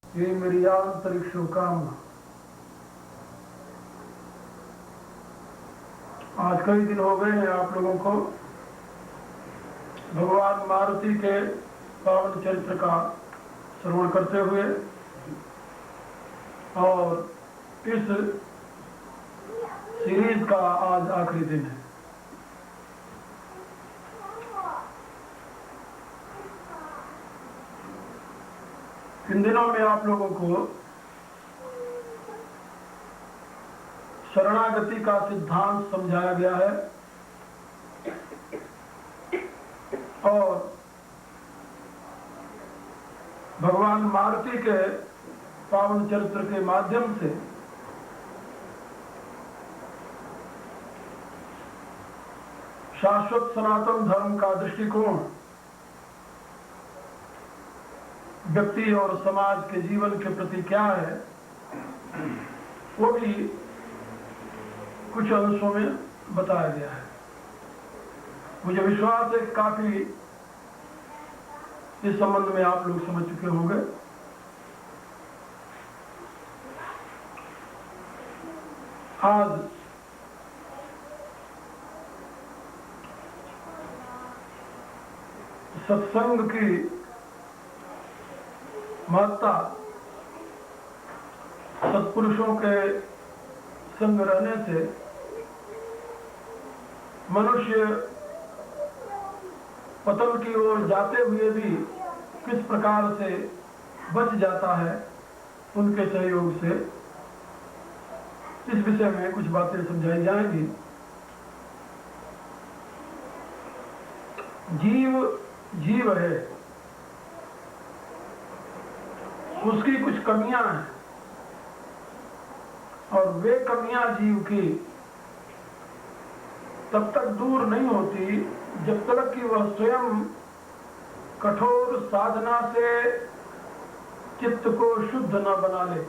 ये मेरी आंतरिक शुभकामना। आज कई दिन हो गए हैं आप लोगों को भगवान मारुति के पावन चरित्र का श्रवण करते हुए, और इस सीरीज का आज आखिरी दिन है। इन दिनों में आप लोगों को शरणागति का सिद्धांत समझाया गया है और भगवान मारुति के पावन चरित्र के माध्यम से शाश्वत सनातन धर्म का दृष्टिकोण व्यक्ति और समाज के जीवन के प्रति क्या है, वो भी कुछ अंशों में बताया गया है। मुझे विश्वास है काफी इस संबंध में आप लोग समझ चुके होंगे। आज सत्संग की महत्ता, सत्पुरुषों के संग रहने से मनुष्य पतन की ओर जाते हुए भी किस प्रकार से बच जाता है, उनके सहयोग से इस विषय में कुछ बातें समझाई जाएंगी। जीव जीव है, उसकी कुछ कमियां हैं और वे कमियां जीव की तब तक दूर नहीं होती जब तक कि वह स्वयं कठोर साधना से चित्त को शुद्ध न बना ले।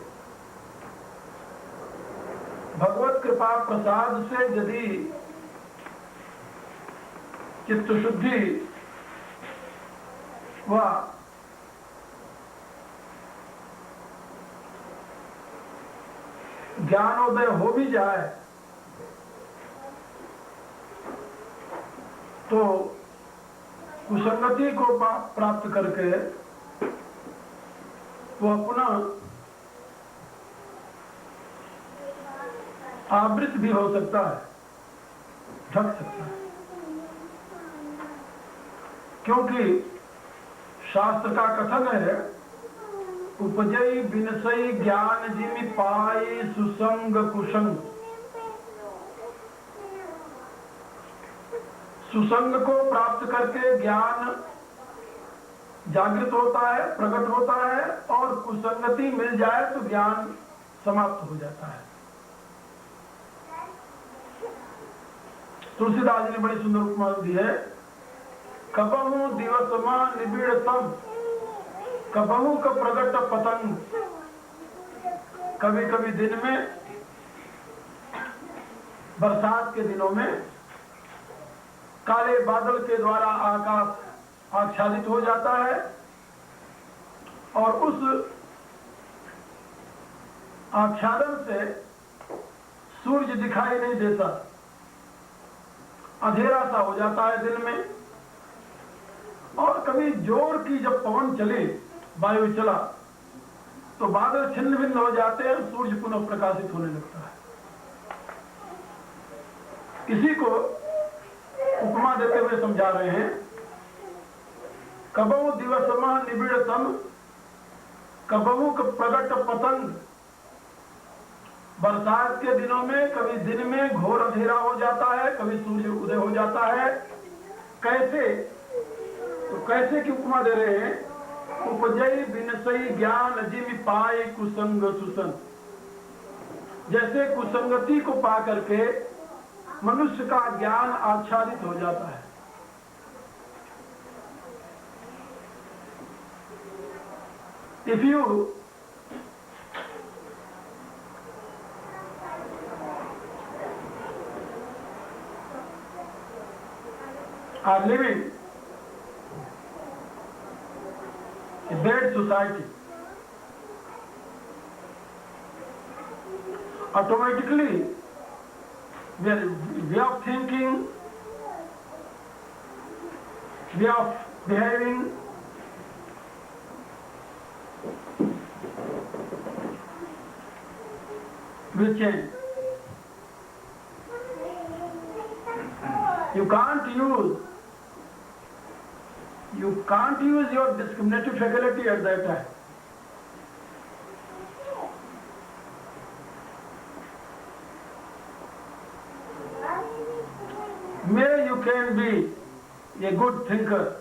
भगवत कृपा प्रसाद से यदि चित्त शुद्धि व ज्ञानोदय हो भी जाए तो कुसंगति को प्राप्त करके वह पुनः आवृत भी हो सकता है, ढक सकता है। क्योंकि शास्त्र का कथन है, उपजई बिनसई ज्ञान जिमि पाई सुसंग कुसंग। सुसंग को प्राप्त करके ज्ञान जागृत होता है, प्रकट होता है, और कुसंगति मिल जाए तो ज्ञान समाप्त हो जाता है। तुलसीदास जी ने बड़ी सुंदर उपमा दी है, कबहु दिवसमा निबिड़तम कबहु का प्रगट पतंग। कभी कभी दिन में, बरसात के दिनों में काले बादल के द्वारा आकाश आच्छादित हो जाता है और उस आच्छादन से सूर्य दिखाई नहीं देता, अंधेरा सा हो जाता है दिन में। और कभी जोर की जब पवन चले, वायु चला, तो बादल छिन्न भिन्न हो जाते हैं, सूर्य पुनः प्रकाशित होने लगता है। इसी को उपमा देते हुए समझा रहे हैं, कबहु दिवसमा निबिड़तम कबहु प्रगट पतंग। बरसात के दिनों में कभी दिन में घोर अंधेरा हो जाता है, कभी सूर्य उदय हो जाता है। कैसे? तो कैसे की उपमा दे रहे हैं, उपजई बिनसई ज्ञान जिमि पाए कुसंग सुसंग। जैसे कुसंगति को पा करके मनुष्य का ज्ञान आच्छादित हो जाता है। If you are living a bad society, automatically their way of thinking, way of behaving will change. You can't use your discriminative faculty at that time. May you can be a good thinker,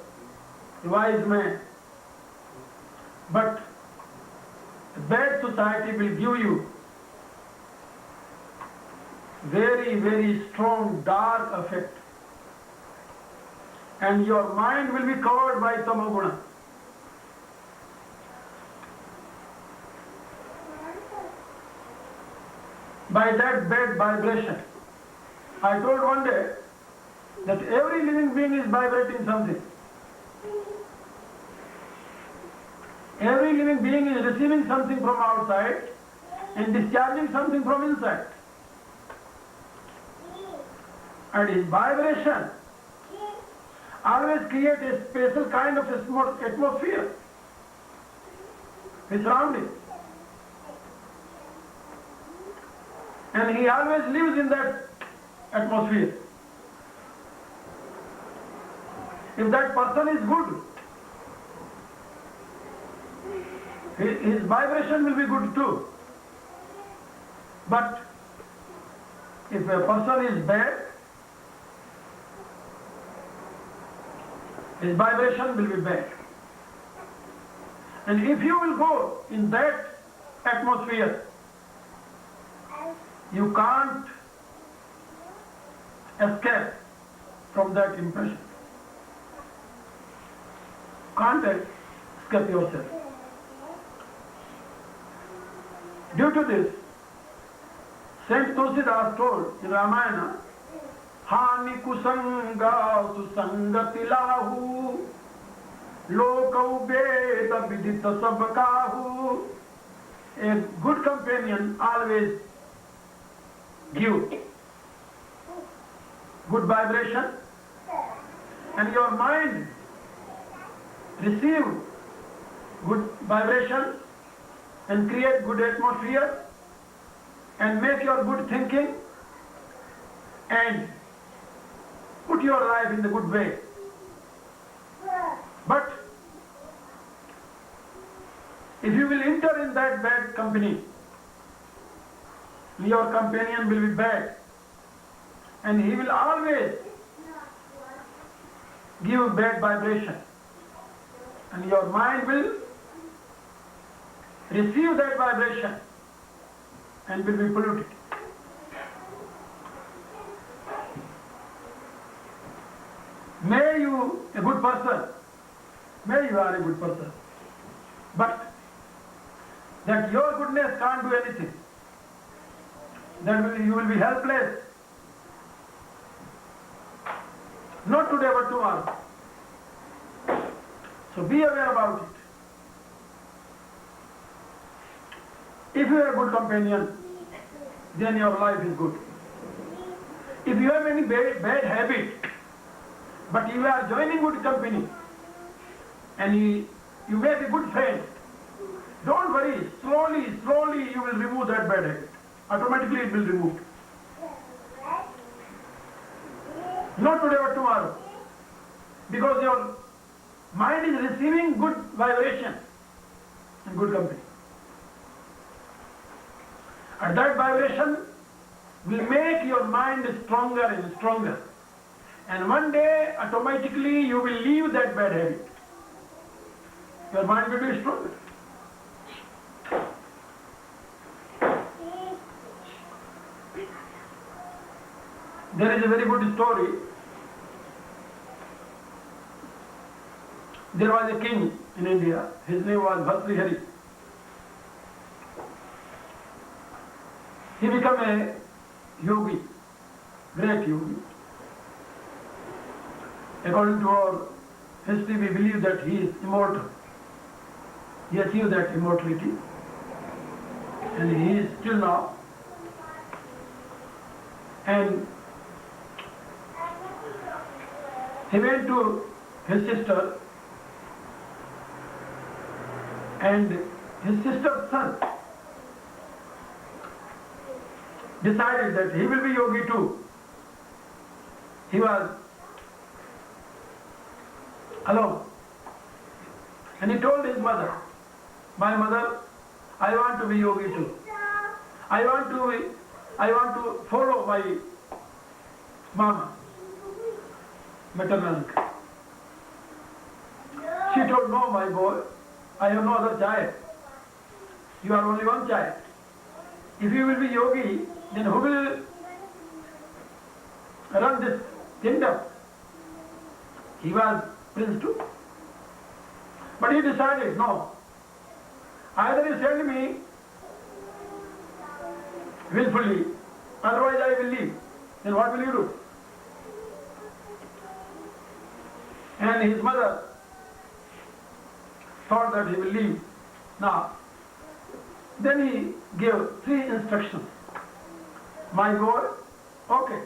a wise man, but a bad society will give you very, very strong dark effect, and your mind will be covered by tamoguna. By that bad vibration. I told one day that every living being is vibrating something. Every living being is receiving something from outside and discharging something from inside. And his vibration always creates a special kind of atmosphere, his surrounding. And he always lives in that atmosphere. If that person is good, his vibration will be good too. But if a person is bad, his vibration will be bad. And if you will go in that atmosphere, you can't escape from that impression. Can't escape yourself. Due to this, Saint Tulsidas told in Ramayana, Hani kusanga susangati lahu, lokau veda vidita sabkahu. A good companion always give good vibration, and your mind receive good vibration and create good atmosphere and make your good thinking and put your life in the good way. But if you will enter in that bad company, your companion will be bad, and he will always give bad vibration, and your mind will receive that vibration and will be polluted. May you a good person, may you are a good person, but that your goodness can't do anything. Then you will be helpless. Not today but tomorrow. So be aware about it. If you are a good companion, then your life is good. If you have any bad habit, but you are joining good company and you make a good friend, don't worry, slowly you will remove that bad habit. Automatically it will remove. Not today but tomorrow. Because your mind is receiving good vibration and good company. And that vibration will make your mind stronger and stronger. And one day automatically you will leave that bad habit. Your mind will be stronger. There is a very good story. There was a king in India. His name was Bhartrihari. He became a yogi, great yogi. According to our history, we believe that he is immortal. He achieved that immortality, and he is still now And he went to his sister, and his sister's son decided that he will be yogi too. He was alone. And he told his mother, "My mother, I want to be yogi too. I want to follow my mama, maternal uncle." She told, "No, my boy, I have no other child. You are only one child. If you will be yogi, then who will run this kingdom?" He was prince too. But he decided, no, either you send me willfully, otherwise I will leave. Then what will you do? And his mother thought that he will leave. Now, then he gave 3 instructions. "My boy, okay,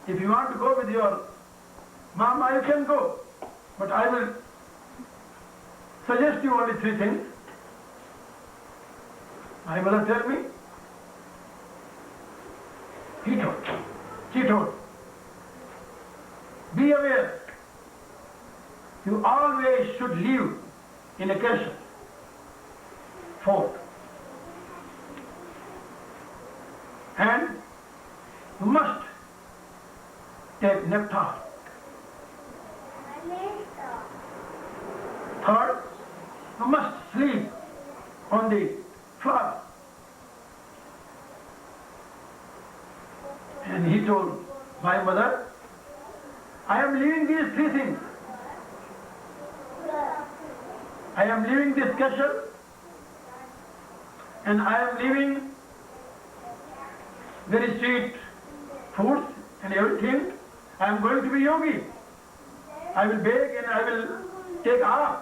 if you want to go with your mama, you can go, but I will suggest you only 3 things." My mother tell me. She told, "Be aware, you always should live in a castle. 4th, and you must take nectar. 3rd, you must sleep on the floor." And he told my mother, "I am leaving these 3 things. I am leaving this castle, and I am leaving very sweet foods and everything. I am going to be yogi. I will beg and I will take off.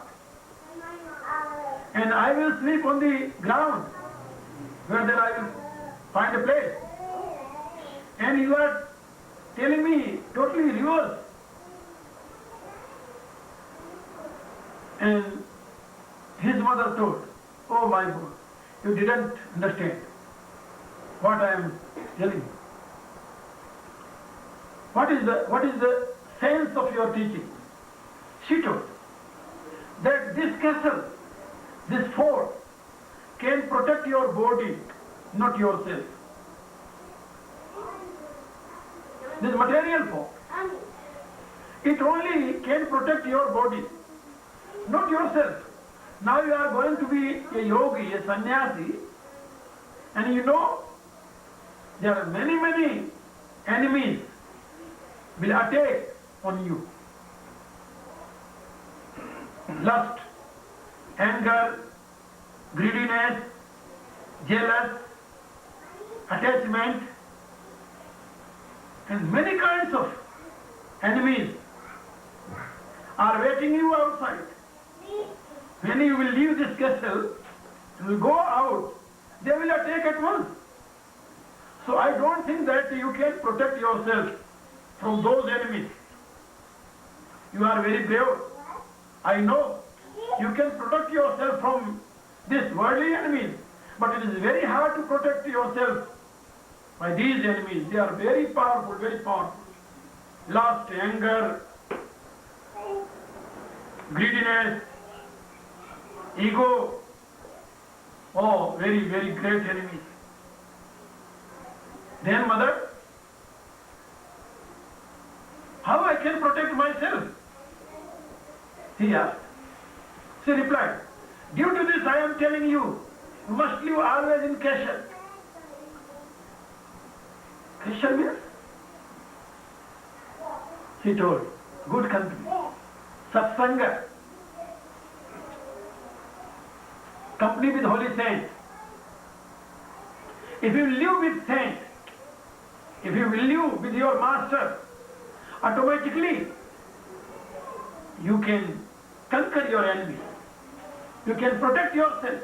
And I will sleep on the ground, where there I will find a place. And you are telling me totally reverse." And his mother told, "Oh my boy, you didn't understand what I am telling you. What is the sense of your teaching?" She told that this castle, this fort, can protect your body, not yourself. This material form, it only can protect your body, not yourself. Now you are going to be a yogi, a sannyasi, and you know there are many enemies will attack on you. Lust, anger, greediness, jealous, attachment, and many kinds of enemies are waiting you outside. When you will leave this castle and will go out, they will attack at once. So I don't think that you can protect yourself from those enemies. You are very brave. I know you can protect yourself from these worldly enemies, but it is very hard to protect yourself by these enemies. They are very powerful, very powerful. Lust, anger, greediness, ego, oh, very great enemies. Then mother, how I can protect myself? He asked. She replied, due to this I am telling you, you must live always in Kesha. Kesha means? She told, good company, satsanga, company with holy saints. If you live with saints, if you will live with your master, automatically you can conquer your enemy. You can protect yourself.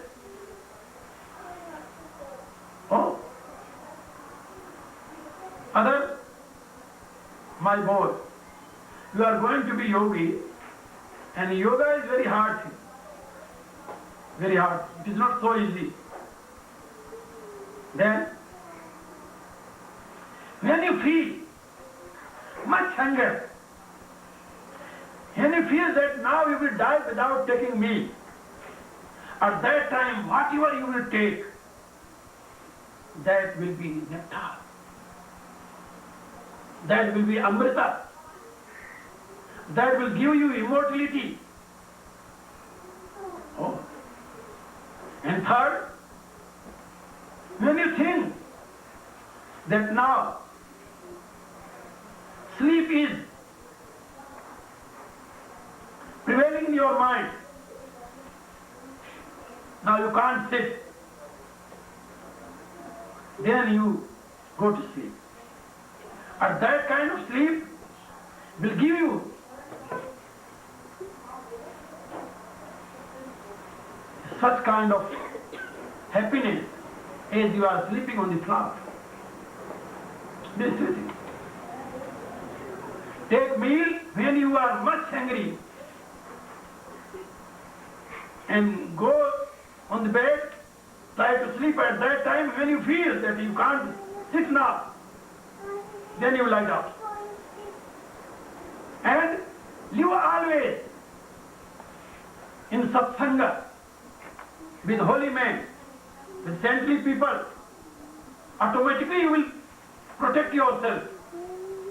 Oh. Other my boy, you are going to be yogi, and yoga is very hard thing. Very hard. It is not so easy. Then, when you feel much hunger, when you feel that now you will die without taking meal, at that time whatever you will take, that will be nectar. That will be amrita. That will give you immortality. Oh. And third, when you think that now sleep is prevailing in your mind, now you can't sit, then you go to sleep. And that kind of sleep will give you such kind of happiness as you are sleeping on the floor. This is it. Take meal when you are much hungry and go on the bed, try to sleep at that time. When you feel that you can't sit now, then you lie down. And live always in satsanga with holy men, with saintly people. Automatically you will protect yourself,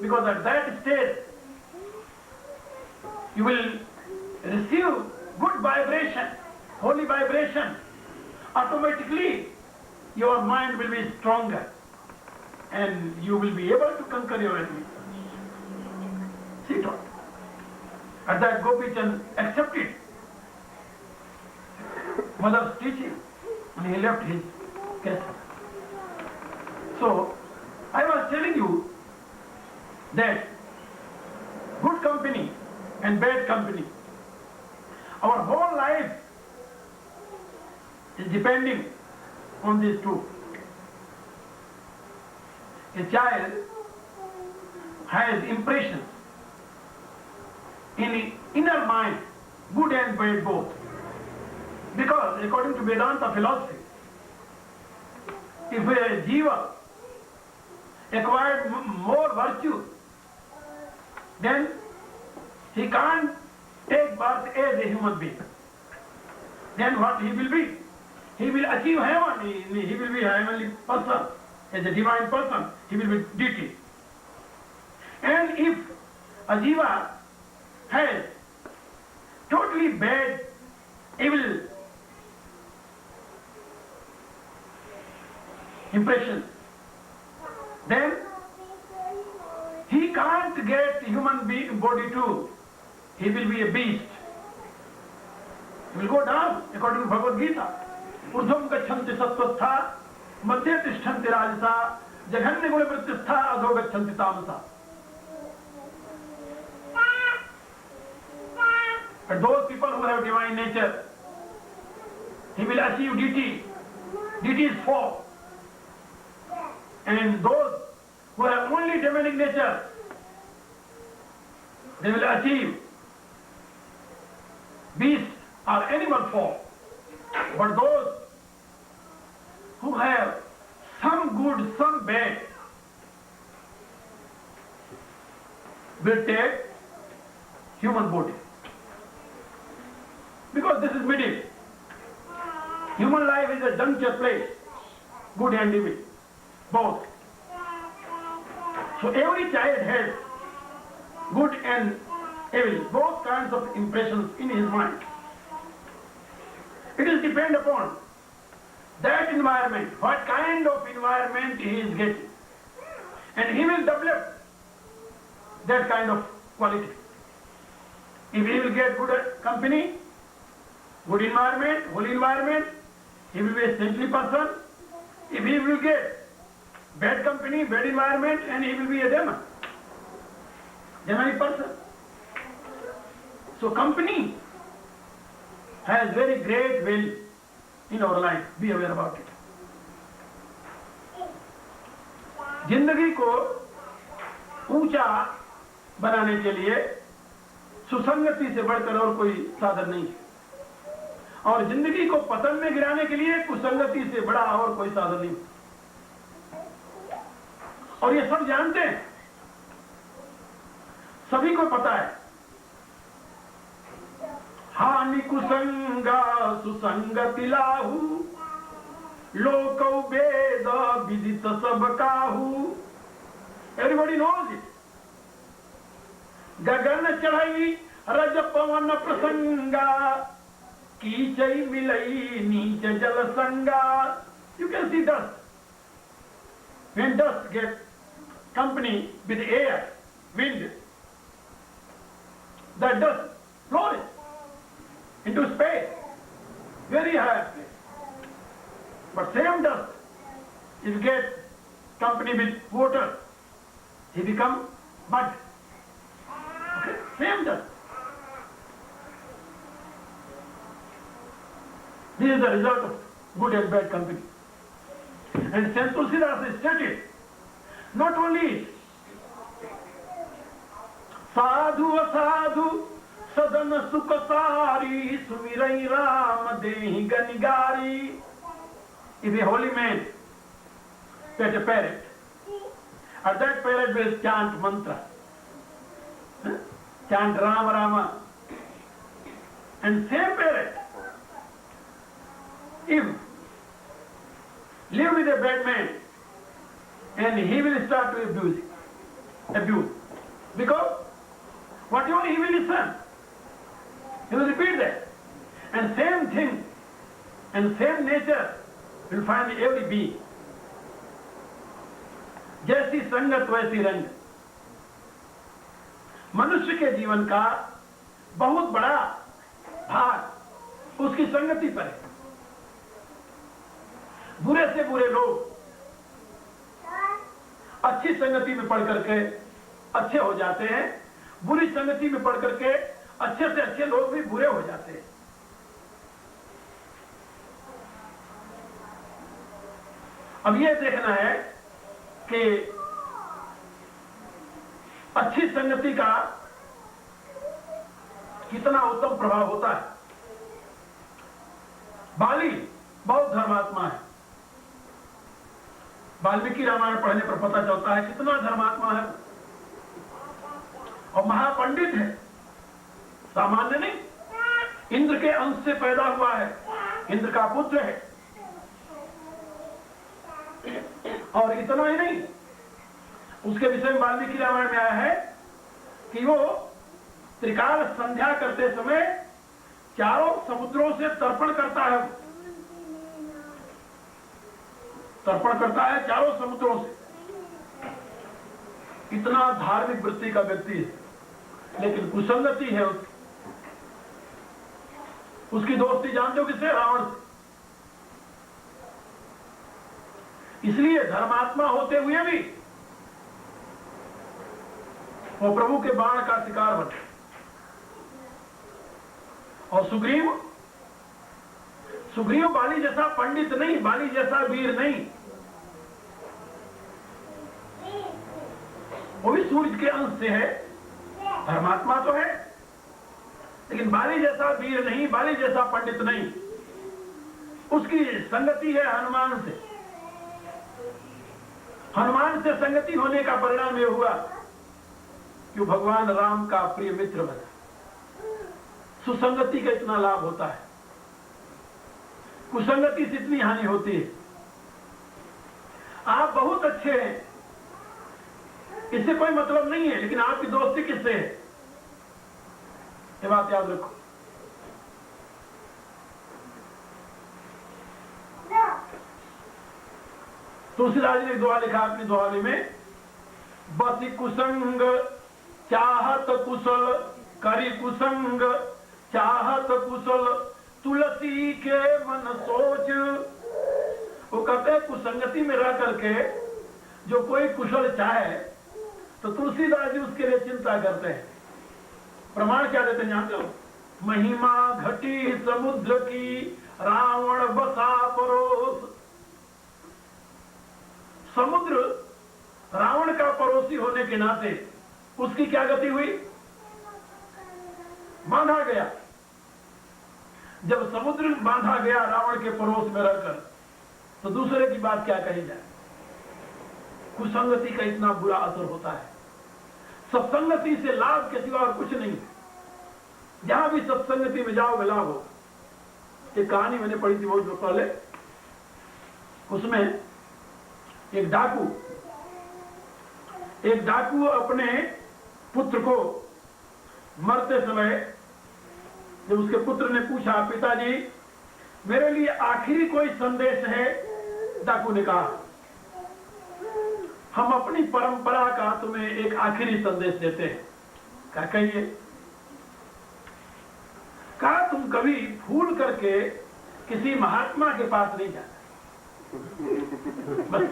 because at that stage you will receive good vibration, holy vibration. Automatically your mind will be stronger and you will be able to conquer your enemy. Sit on. At that Gopichan accepted mother's teaching and he left his castle. So I was telling you that good company and bad company, our whole life is depending on these two. A child has impressions in the inner mind, good and bad both. Because according to Vedanta philosophy, if a jiva acquired more virtue, then he can't take birth as a human being. Then what he will be? He will achieve heaven. He will be a heavenly person, as a divine person. He will be deity. And if a jiva has totally bad, evil impressions, then he can't get human body too. He will be a beast. He will go down according to Bhagavad Gita. Urdhvam gachanti sattvatha, madhya tishtanti rajasa, jaghanya guna pratyastha, adho gachanti tamasa. But those people who have divine nature, he will achieve deity. Deity is four. And those who have only demonic nature, they will achieve beast or animal form. But those who have some good, some bad, will take human body. Because this is middle. Human life is a juncture place, good and evil, both. So every child has good and evil, both kinds of impressions in his mind. It is depend upon that environment, what kind of environment he is getting. And he will develop that kind of quality. If he will get good company, good environment, holy environment, he will be a saintly person. If he will get bad company, bad environment, and he will be a demon, demonic person. So company has very great value in our life. Be aware about it. जिंदगी को ऊंचा बनाने के लिए सुसंगति से बढ़कर और कोई साधन नहीं है, और जिंदगी को पतन में गिराने के लिए कुसंगति से बड़ा और कोई साधन नहीं। और ये सब जानते हैं, सभी को पता है। हानि कुसंगा सुसंगति लाहू, लोकौ वेद विदित सब काहू। Everybody knows it. गगन चढ़ई रज पवन प्रसंगा, कीचई मिलई नीच जल संगा। You can see dust. When dust gets company with air, wind, that dust flows into space, very high place. But same dust, if you get company with water, it becomes mud. Okay? Same dust. This is the result of good and bad company. And Saint Tulsidas is stated, not only साधु असाधु सदन सुख सारी, सुमिरई राम देहि गनिगारी। If a holy man pet a parrot, or that parrot will chant mantra, chant Rama Rama, and same parrot, if live with a bad man, and he will start to abuse, because whatever he will listen, he will repeat that, and same thing and same nature will find every being. जैसी संगत वैसी रंग। मनुष्य के जीवन का बहुत बड़ा भाग उसकी संगति पर है। बुरे से बुरे लोग अच्छी संगति में पढ़ करके अच्छे हो जाते हैं, बुरी संगति में पढ़ करके अच्छे से अच्छे लोग भी बुरे हो जाते हैं। अब यह देखना है कि अच्छी संगति का कितना उत्तम प्रभाव होता है। बाली बहुत धर्मात्मा है। वाल्मीकि रामायण पढ़ने पर पता चलता है कितना धर्मात्मा है, और महापंडित है, सामान्य नहीं। इंद्र के अंश से पैदा हुआ है, इंद्र का पुत्र है। और इतना ही नहीं, उसके विषय में वाल्मीकि रामायण में आया है कि वो त्रिकाल संध्या करते समय चारों समुद्रों से तर्पण करता है, तर्पण करता है चारों समुद्रों से। इतना धार्मिक वृत्ति का व्यक्ति है, लेकिन कुसंगति है उसकी दोस्ती जानते हो किससे? रावण से। इसलिए धर्मात्मा होते हुए भी वो प्रभु के बाण का शिकार बने। और सुग्रीव बाली जैसा पंडित नहीं, बाली जैसा वीर नहीं, वो भी सूर्य के अंश से है, धर्मात्मा तो है, लेकिन बाली जैसा वीर नहीं, बाली जैसा पंडित नहीं। उसकी संगति है हनुमान से। हनुमान से संगति होने का परिणाम यह हुआ कि भगवान राम का प्रिय मित्र बना। सुसंगति का इतना लाभ होता है, कुसंगति से इतनी हानि होती है। आप बहुत अच्छे हैं, इससे कोई मतलब नहीं है, लेकिन आपकी दोस्ती किससे है, ये बात याद रखो। तुलसीदास जी ने दोहा लिखा अपनी दोहाली में, बसी कुसंग चाहत कुशल, करी कुसंग चाहत कुशल, तुलसी के मन सोच। वो कहते हैं कुसंगति में रह करके जो कोई कुशल चाहे तो तुलसीदास जी उसके लिए चिंता करते हैं। प्रमाण क्या देते हैं जानते हो? महिमा घटी समुद्र की, रावण बसा परोस। समुद्र रावण का पड़ोसी होने के नाते उसकी क्या गति हुई? बांधा गया। जब समुद्र बांधा गया रावण के पड़ोस में रहकर, तो दूसरे की बात क्या कही जाए। कुसंगति का इतना बुरा असर होता है। सत्संगति से लाभ के सिवा और कुछ नहीं। जहां भी सत्संगति में जाओगे लाभ हो। एक कहानी मैंने पढ़ी थी बहुत पहले, उसमें एक डाकू अपने पुत्र को मरते समय जब उसके पुत्र ने पूछा, पिताजी मेरे लिए आखिरी कोई संदेश है? डाकू ने कहा, हम अपनी परंपरा का तुम्हें एक आखिरी संदेश देते हैं। क्या कहिए? कहा, तुम कभी भूल करके किसी महात्मा के पास नहीं जाना। बस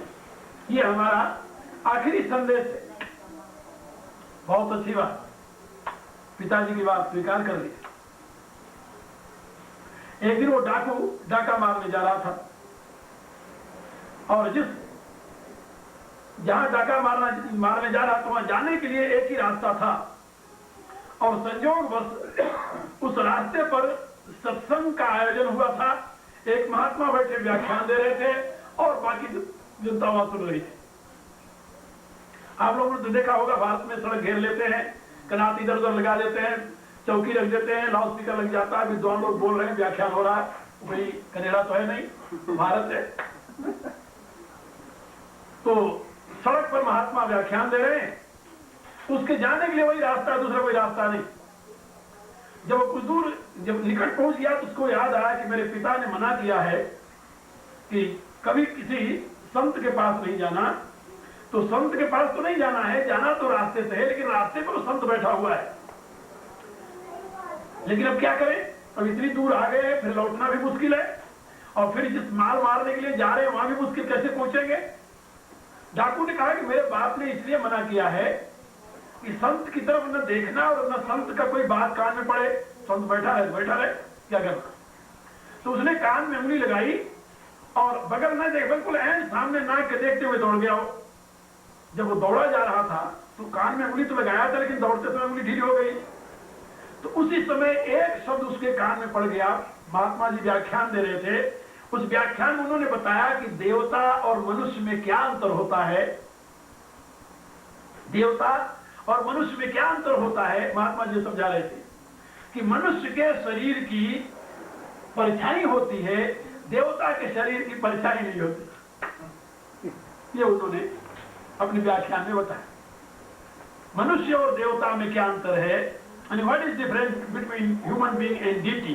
ये हमारा आखिरी संदेश है। बहुत अच्छी बात, पिताजी की बात स्वीकार कर ली। एक दिन वो डाकू डाका मारने जा रहा था, और जहां डाका मारने जा रहा था वहां जाने के लिए एक ही रास्ता था, और संयोगवश उस रास्ते पर सत्संग का आयोजन हुआ था। एक महात्मा बैठे व्याख्यान दे रहे थे और बाकी जनता वहां सुन रही थी। आप लोगों ने तो देखा होगा, भारत में सड़क घेर लेते हैं, कनात इधर उधर लगा देते हैं, चौकी रख देते हैं, लाउड स्पीकर लग जाता है, विद्वान लोग बोल रहे हैं, व्याख्यान हो रहा है। भाई कनेडा तो है नहीं, भारत है। तो सड़क पर महात्मा व्याख्यान दे रहे हैं, उसके जाने के लिए वही रास्ता है, दूसरा कोई रास्ता नहीं। जब वो कुछ दूर जब निकट पहुंच गया तो उसको याद आया कि मेरे पिता ने मना किया है कि कभी किसी संत के पास नहीं जाना। तो संत के पास तो नहीं जाना है, जाना तो रास्ते से है, लेकिन रास्ते पर संत बैठा हुआ है। लेकिन अब क्या करें? अब इतनी दूर आ गए, फिर लौटना भी मुश्किल है, और फिर जिस माल मारने के लिए जा रहे हैं वहां भी मुश्किल, कैसे पहुंचेंगे? डाकू ने कहा कि मेरे बाप ने इसलिए मना किया है कि संत की तरफ न देखना और न संत का कोई बात कान में पड़े। संत बैठा रहे, क्या करना? तो उसने कान में उंगली लगाई और बगल न देख, बिल्कुल ऐन सामने नाक के देखते हुए दौड़ गया। जब वो दौड़ा जा रहा था तो कान में उंगली तो लगाया था, लेकिन दौड़ते समय उंगली ढीली हो गई। तो उसी समय एक शब्द उसके कान में पड़ गया। महात्मा जी व्याख्यान दे रहे थे, उस व्याख्यान में उन्होंने बताया कि देवता और मनुष्य में क्या अंतर होता है। देवता और मनुष्य में क्या अंतर होता है, महात्मा जी समझा रहे थे कि मनुष्य के शरीर की परछाई होती है, देवता के शरीर की परछाई नहीं होती। ये उन्होंने अपने व्याख्यान में बताया। मनुष्य और देवता में क्या अंतर है, and what is difference between human being and deity?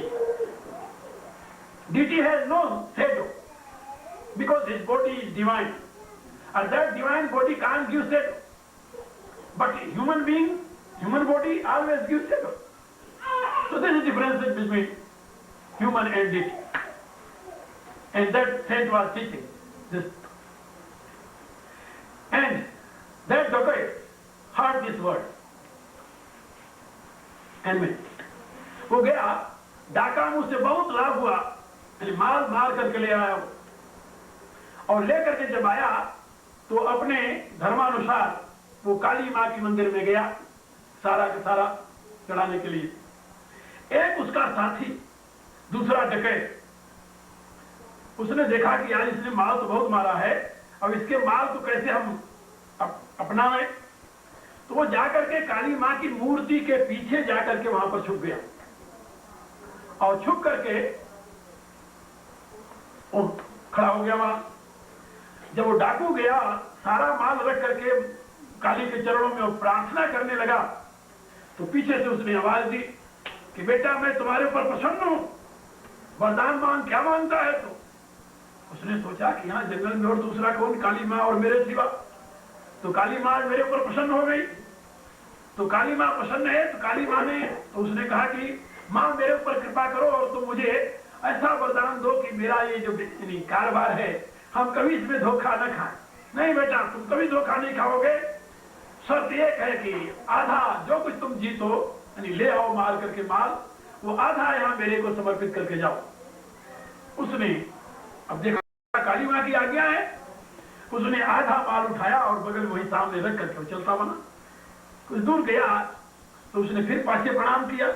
Deity has no shadow because his body is divine, and that divine body can't give shadow. But human being, human body always gives shadow. So there is a difference between human and deity. And that saint was teaching this. And that dacoit heard this word. And वो गया, डाका मुझसे बहुत लाभ हुआ, माल मार करके ले आया, और लेकर के जब आया तो अपने धर्मानुसार वो काली माँ की मंदिर में गया सारा का सारा चढ़ाने के लिए। एक उसका साथी, दूसरा डकैत, उसने देखा कि यार इसने माल तो बहुत मारा है, अब इसके माल तो कैसे हम अपनाएं। तो वो जाकर के काली माँ की मूर्ति के पीछे जाकर के वहां पर छुप गया, और छुप करके खड़ा हो गया वहां। जब वो डाकू गया, सारा माल रख करके काली के चरणों में वो प्रार्थना करने लगा, तो पीछे से उसने आवाज दी कि बेटा मैं तुम्हारे ऊपर प्रसन्न हूं, वरदान मांग। क्या मांगता है? तो उसने सोचा कि यहाँ जंगल में और दूसरा कौन, काली माँ और मेरे सिवा। तो काली माँ मेरे ऊपर प्रसन्न हो गई। तो काली माँ प्रसन्न है, तो काली माँ ने, तो उसने कहा कि माँ मेरे ऊपर कृपा करो और तुम मुझे ऐसा वरदान दो कि मेरा ये जो कारोबार है हम कभी इसमें धोखा न खाएं। नहीं बेटा, तुम कभी धोखा नहीं खाओगे, शर्त एक है कि आधा जो कुछ तुम जीतो यानी ले आओ मार करके माल, वो आधा यहाँ मेरे को समर्पित करके जाओ। उसने अब देखा काली माँ की आज्ञा है, उसने आधा माल उठाया और बगल वही सामने रख करके चलता बना। कुछ दूर गया तो उसने फिर पाछे प्रणाम किया,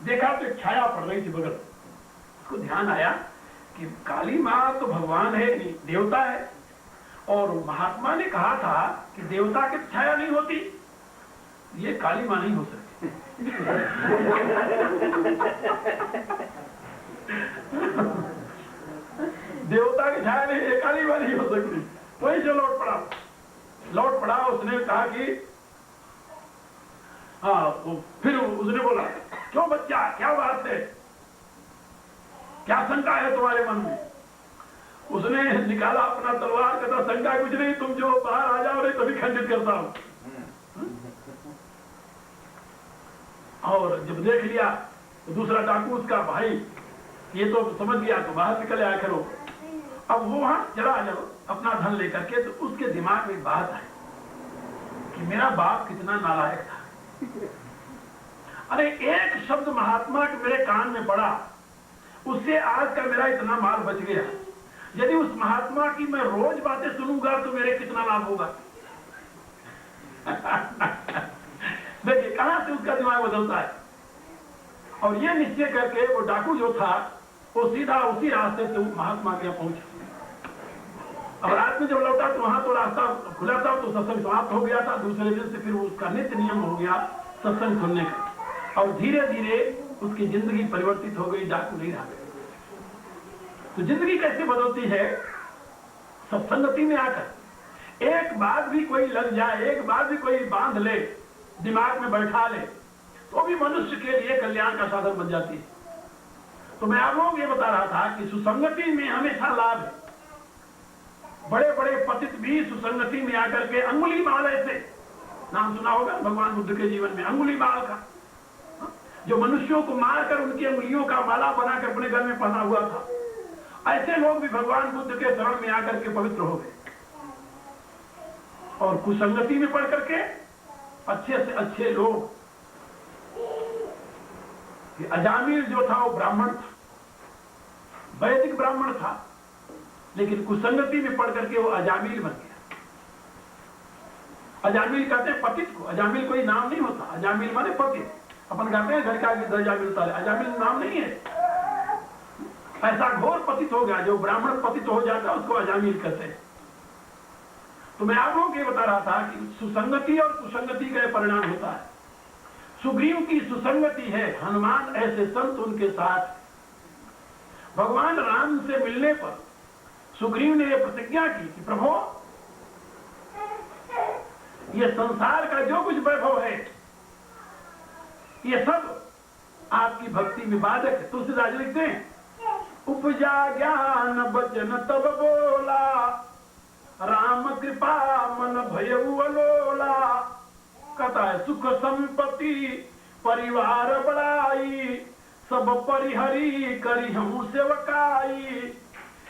देखा तो एक छाया पड़ रही थी बगल। उसको ध्यान आया कि काली माँ तो भगवान है, देवता है, और महात्मा ने कहा था कि देवता की छाया नहीं होती, ये काली माँ नहीं हो सकती। देवता की छाया नहीं, ये काली माँ नहीं हो सकती। वही से लौट पड़ा। उसने कहा कि हाँ, फिर उसने बोला, क्यों बच्चा, क्या बात है, क्या शंका है तुम्हारे मन में? उसने निकाला अपना तलवार, कहता शंका कुछ नहीं, तुम जो बाहर आ जाओ नहीं तभी खंडित करता हूं। और जब देख लिया तो दूसरा डाकू उसका भाई, ये तो समझ गया, तो बाहर निकल आया करो। अब वो वहां चला जब अपना धन लेकर के, तो उसके दिमाग में बात आई कि मेरा बाप कितना नालायक था। अरे एक शब्द महात्मा के मेरे कान में पड़ा, उससे आज का मेरा इतना माल बच गया। यदि उस महात्मा की मैं रोज बातें सुनूंगा तो मेरे कितना लाभ होगा। देखिए कहां से उसका दिमाग बदलता है। और ये निश्चय करके वो डाकू जो था वो सीधा उसी रास्ते से महात्मा के यहाँ पहुंचा। अब रात में जब लौटा तो वहां तो रास्ता खुला था, तो सत्संग समाप्त हो गया था। दूसरे दिन से फिर उसका नित्य नियम हो गया सत्संग सुनने का, और धीरे धीरे उसकी जिंदगी परिवर्तित हो गई, डाकू नहीं रहा। तो जिंदगी कैसे बदलती है? सत्संगति में आकर एक बात भी कोई लग जाए, एक बात भी कोई बांध ले, दिमाग में बैठा ले, तो भी मनुष्य के लिए कल्याण का साधन बन जाती है। तो मैं आप लोगों को ये बता रहा था कि सुसंगति में हमेशा लाभ है। बड़े बड़े पतित भी सुसंगति में आकर के, अंगुली माल ऐसे नाम सुना होगा भगवान बुद्ध के जीवन में, अंगुली माल का, जो मनुष्यों को मारकर उनकी अंगुलियों का माला बनाकर अपने घर में पहना हुआ था। ऐसे लोग भी भगवान बुद्ध के शरण में आकर के पवित्र हो गए। और कुसंगति में पढ़ करके अच्छे से अच्छे लोग, अजामिल जो था वो ब्राह्मण था, वैदिक ब्राह्मण था, लेकिन कुसंगति में पढ़ करके वो अजामिल बन गया। अजामिल कहते हैं पतित को, अजामिल कोई नाम नहीं होता, अजामिल माने पतित। अपन कहते हैं घर का दर्जा मिलता है, अजामिल नाम नहीं है। ऐसा घोर पतित हो गया, जो ब्राह्मण पतित हो जाता है उसको अजामिल कहते हैं। तो मैं आप लोगों को ये बता रहा था कि सुसंगति और कुसंगति का परिणाम होता है। सुग्रीव की सुसंगति है, हनुमान ऐसे संत उनके साथ। भगवान राम से मिलने पर सुग्रीव ने यह प्रतिज्ञा की कि प्रभु, ये संसार का जो कुछ वैभव है ये सब आपकी भक्ति में बाधक है। तुलसीदास लिखते हैं, उपजा ज्ञान बचन तब बोला, राम कृपा मन भयउ अलोला। कहता है सुख संपत्ति परिवार बढ़ाई, सब परिहरी करी हम सेवकाई।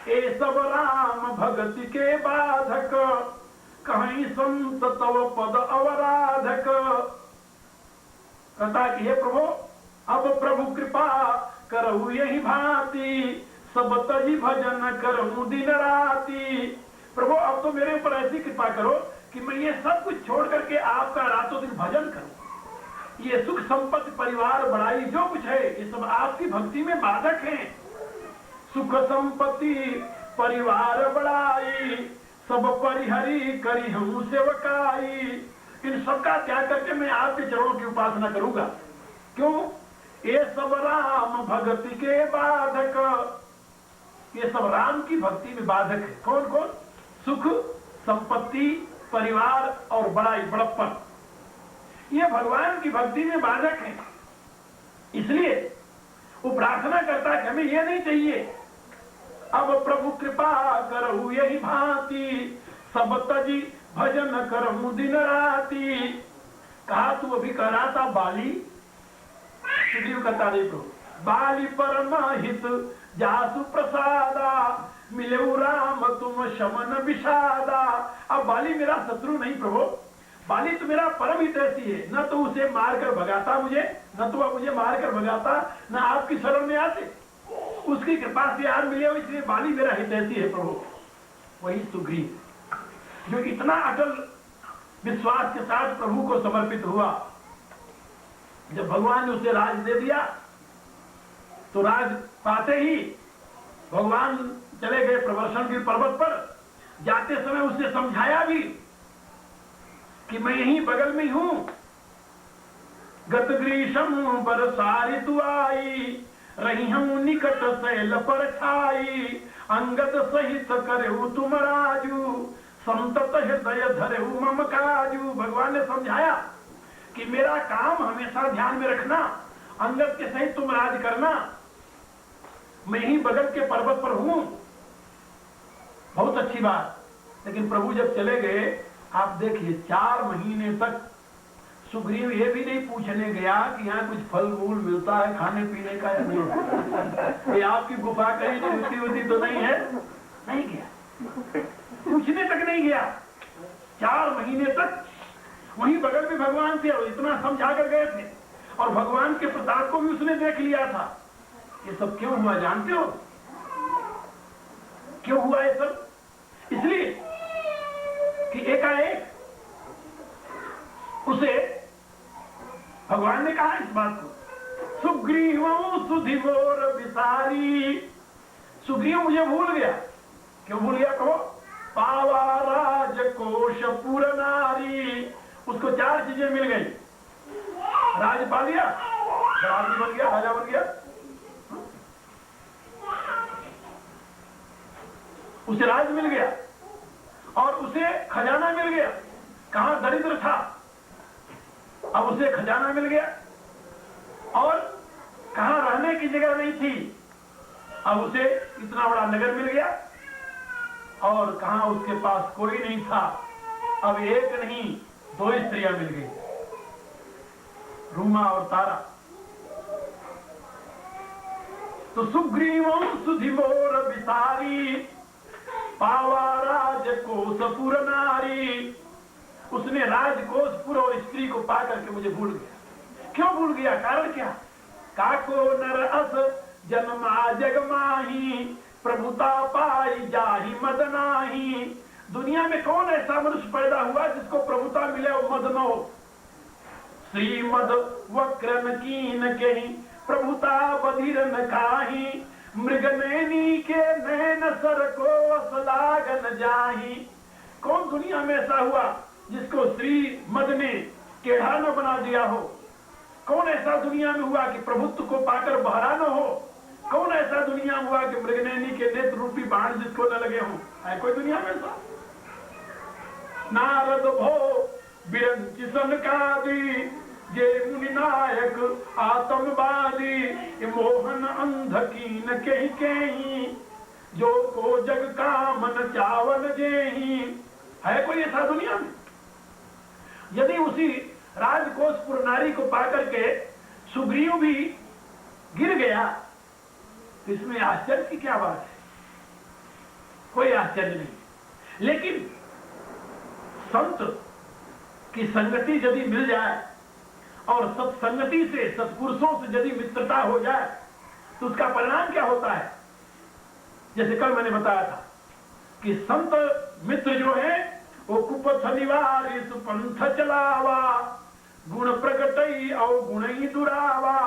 ए सब राम भगति के बाधक, कहीं संत तव पद अवराधक। कहता कि हे प्रभु, अब प्रभु कृपा करहु यही भांति, सब तजी भजन करहु दिन राति। प्रभु अब तो मेरे ऊपर ऐसी कृपा करो कि मैं ये सब कुछ छोड़ करके आपका रातों दिन भजन करूं। ये सुख संपत्ति परिवार बढ़ाई जो कुछ है ये सब आपकी भक्ति में बाधक है। सुख संपत्ति परिवार बढ़ाई, सब परिहरी करी हम सेवकाई। इन सबका त्याग करके मैं आपके चरणों की उपासना करूंगा। क्यों? ये सब राम भक्ति के बाधक, ये सब राम की भक्ति में बाधक है। कौन कौन? सुख संपत्ति परिवार और बड़ाई बड़प्पन, ये भगवान की भक्ति में बाधक है। इसलिए वो प्रार्थना करता है कि हमें ये नहीं चाहिए। अब प्रभु कृपा करहु यही भांति, सब तजी भजन करहु दिन राति। कहा तू अभी कह रहा था बाली, सुग्रीव कहता नहीं प्रभु, बाली परम हित जासु प्रसादा, मिलेउ राम तुम शमन विषादा। अब बाली मेरा शत्रु नहीं प्रभु, बाली तो मेरा परम हितैषी है। न तो उसे मारकर भगाता मुझे, न तो मुझे मारकर भगाता, न आपकी शरण में आते। उसकी कृपा से यार मिले हो, इसलिए बाली मेरा हितैषी है प्रभु। वही सुग्रीव जो इतना अटल विश्वास के साथ प्रभु को समर्पित हुआ। जब भगवान ने उसे राज दे दिया तो राज पाते ही भगवान चले गए प्रवर्षणगिरि पर्वत पर। जाते समय उसे समझाया भी कि मैं यहीं बगल में हूं। गत ग्रीष्म बरसा ऋतु आई, रही हूं निकट शैल पर छाई। अंगद सहित करेऊ तुम राजू, संतत हृदय धरेऊ मम काजू। भगवान ने समझाया कि मेरा काम हमेशा ध्यान में रखना, अंगद के सहित तुम राज करना, मैं ही बगल के पर्वत पर हूं। बहुत अच्छी बात। लेकिन प्रभु जब चले गए, आप देखिए 4 महीने तक सुग्रीव ये भी नहीं पूछने गया कि यहाँ कुछ फल मूल मिलता है खाने पीने का या नहीं, ये आपकी गुफा कहीं रुचि उची तो नहीं है, नहीं गया, पूछने तक नहीं गया। 4 महीने तक वहीं बगल में भगवान थे और इतना समझा कर गए थे, और भगवान के प्रताप को भी उसने देख लिया था। ये सब क्यों हुआ जानते हो? क्यों हुआ ये सब? इसलिए कि एकाएक उसे भगवान ने कहा इस बात को, सुग्रीव सुधिमोर विसारी। सुग्रीव मुझे भूल गया। क्यों भूल गया कहो? पावा राज कोश पुर नारी। उसको 4 चीजें मिल गई। राज पा लिया, राज बन गया, राजा बन गया, उसे राज मिल गया और उसे खजाना मिल गया। कहां दरिद्र था, अब उसे खजाना मिल गया। और कहां रहने की जगह नहीं थी, अब उसे इतना बड़ा नगर मिल गया। और कहां उसके पास कोई नहीं था, अब एक नहीं 2 स्त्रियां मिल गई, रूमा और तारा। तो सुग्रीवं सुधिमोर विसारी, पावा राजकोष पुर नारी। उसने राजकोषपुर और स्त्री को पा करके मुझे भूल गया। क्यों भूल गया? कारण क्या? काको नर अस जन्मा जग माही, प्रभुता पाई जाहि मद नाही। दुनिया में कौन ऐसा मनुष्य पैदा हुआ जिसको प्रभुता मिले और मद न हो? श्रीमद वक्रन कीन कहीं, प्रभुता बधिर न काही। मृग नैनी के नैन सर को असलागन जाही। कौन दुनिया में ऐसा हुआ जिसको श्री मद ने टेढ़ा न बना दिया हो? कौन ऐसा दुनिया में हुआ कि प्रभुत्व को पाकर बहरा न हो? कौन ऐसा दुनिया में हुआ कि मृगनैनी के नेत्र रूपी बाण जिसको न लगे हों? है कोई दुनिया में ऐसा? नारद भो बिरंची सनकादि, जे मुनि नायक आतंकवादी। मोहन अंध कीन कहीं कहीं, जो को जग कामन चावल जेही। है कोई ऐसा दुनिया में? यदि उसी राजकोषपुर नारी को पाकर के सुग्रीव भी गिर गया तो इसमें आश्चर्य की क्या बात है? कोई आश्चर्य नहीं। लेकिन संत की संगति यदि मिल जाए और सत्संगति से, सत्पुरुषों से यदि मित्रता हो जाए तो उसका परिणाम क्या होता है? जैसे कल मैंने बताया था कि संत मित्र जो है वो कुपथ निवारी सुपंथ चलावा, गुण प्रगटई और गुण ही दुरावा।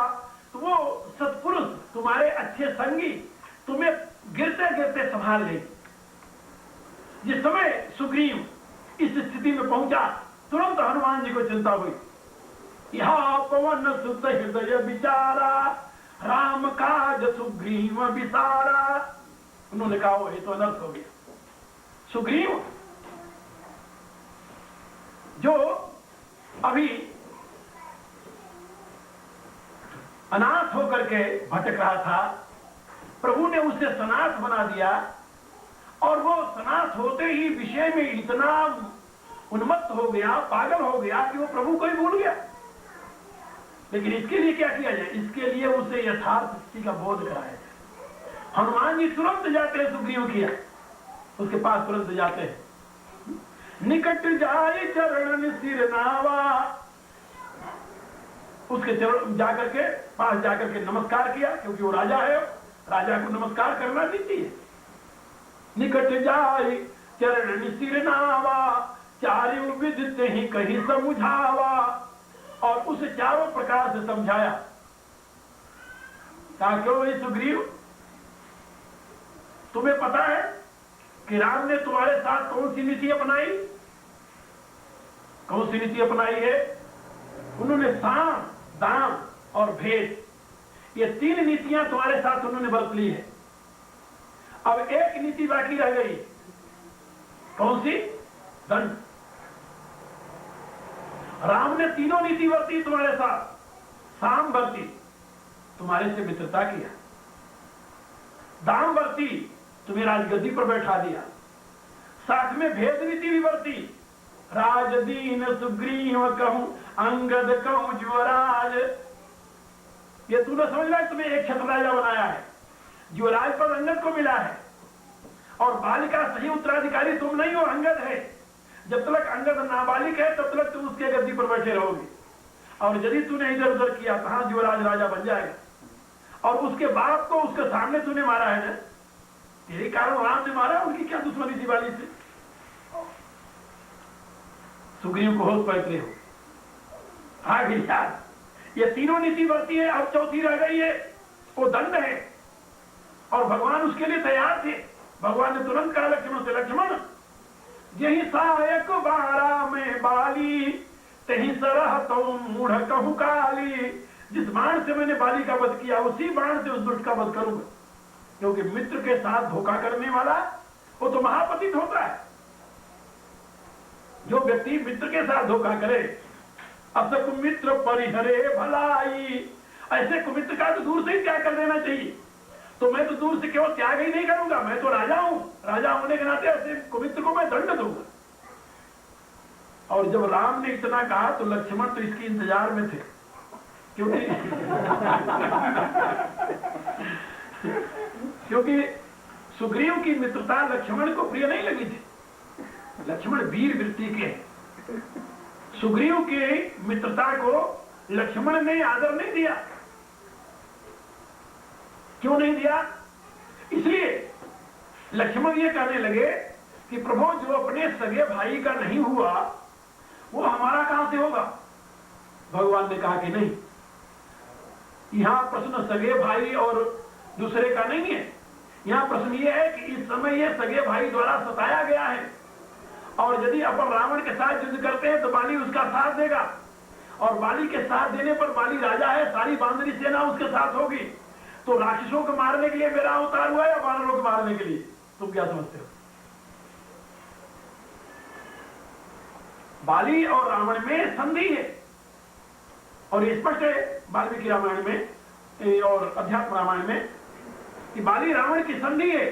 तो वो सत्पुरुष, तुम्हारे अच्छे संगी तुम्हें गिरते गिरते संभाल ले। जिस समय सुग्रीव इस स्थिति में पहुंचा, तुरंत हनुमान जी को चिंता हुई। यहाँ पवन सुत हृदय विचारा, राम काज सुग्रीव विसारा। उन्होंने कहा ये तो अनर्थ हो गया। सुग्रीव जो अभी अनाथ होकर के भटक रहा था, प्रभु ने उसे सनाथ बना दिया और वो सनाथ होते ही विषय में इतना उन्मत्त हो गया, पागल हो गया कि वो प्रभु को ही भूल गया। लेकिन इसके लिए क्या किया जाए? इसके लिए उसे यथार्थ स्थिति का बोध कराया जाए। हनुमान जी तुरंत जाते हैं, सुग्रीव किया उसके पास तुरंत जाते हैं। निकट जाए चरण सिर नावा, उसके चरण जाकर के पास जाकर के नमस्कार किया, क्योंकि वो राजा है, राजा को नमस्कार करना नीति है। निकट जाए चरण सिर नावा, चारों विदित ही कहीं समझावा, और उसे चारों प्रकार से समझाया। कहा क्यों भाई सुग्रीव, तुम्हें पता है कि राम ने तुम्हारे साथ कौन सी नीति अपनाई? कौन सी नीति अपनाई है? उन्होंने साम, दाम और भेद, ये 3 नीतियां तुम्हारे साथ उन्होंने बरत ली है। अब एक नीति बाकी रह गई, कौन सी? दंड। राम ने तीनों नीति बरती तुम्हारे साथ। साम बरती, तुम्हारे से मित्रता किया। दाम बरती, तुम्हें राजगद्दी पर बैठा दिया। साथ में भेद नीति भी बरती। राजदीन सुग्रीव कहूं, अंगद कहूं युवराज। ये तूने समझ लिया, तुम्हें एक छत्र राजा बनाया है। युवराज पर अंगद को मिला है, और बाली का सही उत्तराधिकारी तुम नहीं हो, अंगद है। जब तक अंगद नाबालिग है तब तक तुम उसके गद्दी पर बैठे रहोगे, और यदि तूने इधर उधर किया तो हाँ युवराज राजा बन जाएगा। और उसके बाप को उसके सामने तूने मारा है ना, तेरे कारण राम ने मारा। उनकी क्या दुश्मनी थी बाली से? सुग्रीव को होश पैतरे हो आ गई यार। ये तीनों नीति बरती है, अब चौथी रह गई है, वो दंड है। और भगवान उसके लिए तैयार थे। भगवान ने तुरंत कहा लक्ष्मण से, लक्ष्मण यही सहायक बारा में बाली, तही सरह तो मूढ़ कहूं काली। जिस बाण से मैंने बाली का वध किया, उसी बाण से उस दुष्ट का वध करूंगा। क्योंकि मित्र के साथ धोखा करने वाला वो तो महापतित होता है। जो व्यक्ति मित्र के साथ धोखा करे, अब तक मित्र परिहरे भलाई, ऐसे कुमित्र का तो दूर से ही त्याग कर देना चाहिए। तो मैं तो दूर से केवल त्याग ही नहीं करूंगा, मैं तो राजा हूं। राजा होने के नाते ऐसे कुमित्र को मैं दंड दूंगा। और जब राम ने इतना कहा तो लक्ष्मण तो इसकी इंतजार में थे, क्योंकि सुग्रीव की मित्रता लक्ष्मण को प्रिय नहीं लगी थी। लक्ष्मण वीर वृत्ति के, सुग्रीव की मित्रता को लक्ष्मण ने आदर नहीं दिया। क्यों नहीं दिया? इसलिए लक्ष्मण ये कहने लगे कि प्रभु जो अपने सगे भाई का नहीं हुआ वो हमारा कहां से होगा? भगवान ने कहा कि नहीं, यहां प्रश्न सगे भाई और दूसरे का नहीं है। यहां प्रश्न ये है कि इस समय ये सगे भाई द्वारा सताया गया है, और यदि अपन रावण के साथ युद्ध करते हैं तो बाली उसका साथ देगा, और बाली के साथ देने पर बाली राजा है, सारी बांदरी सेना उसके साथ होगी। तो राक्षसों को मारने के लिए मेरा अवतार हुआ या वानरों को मारने के लिए? तुम क्या समझते हो? बाली और रावण में संधि है, और ये स्पष्ट है वाल्मीकि रामायण में और अध्यात्म रामायण में कि बाली रावण की संधि है।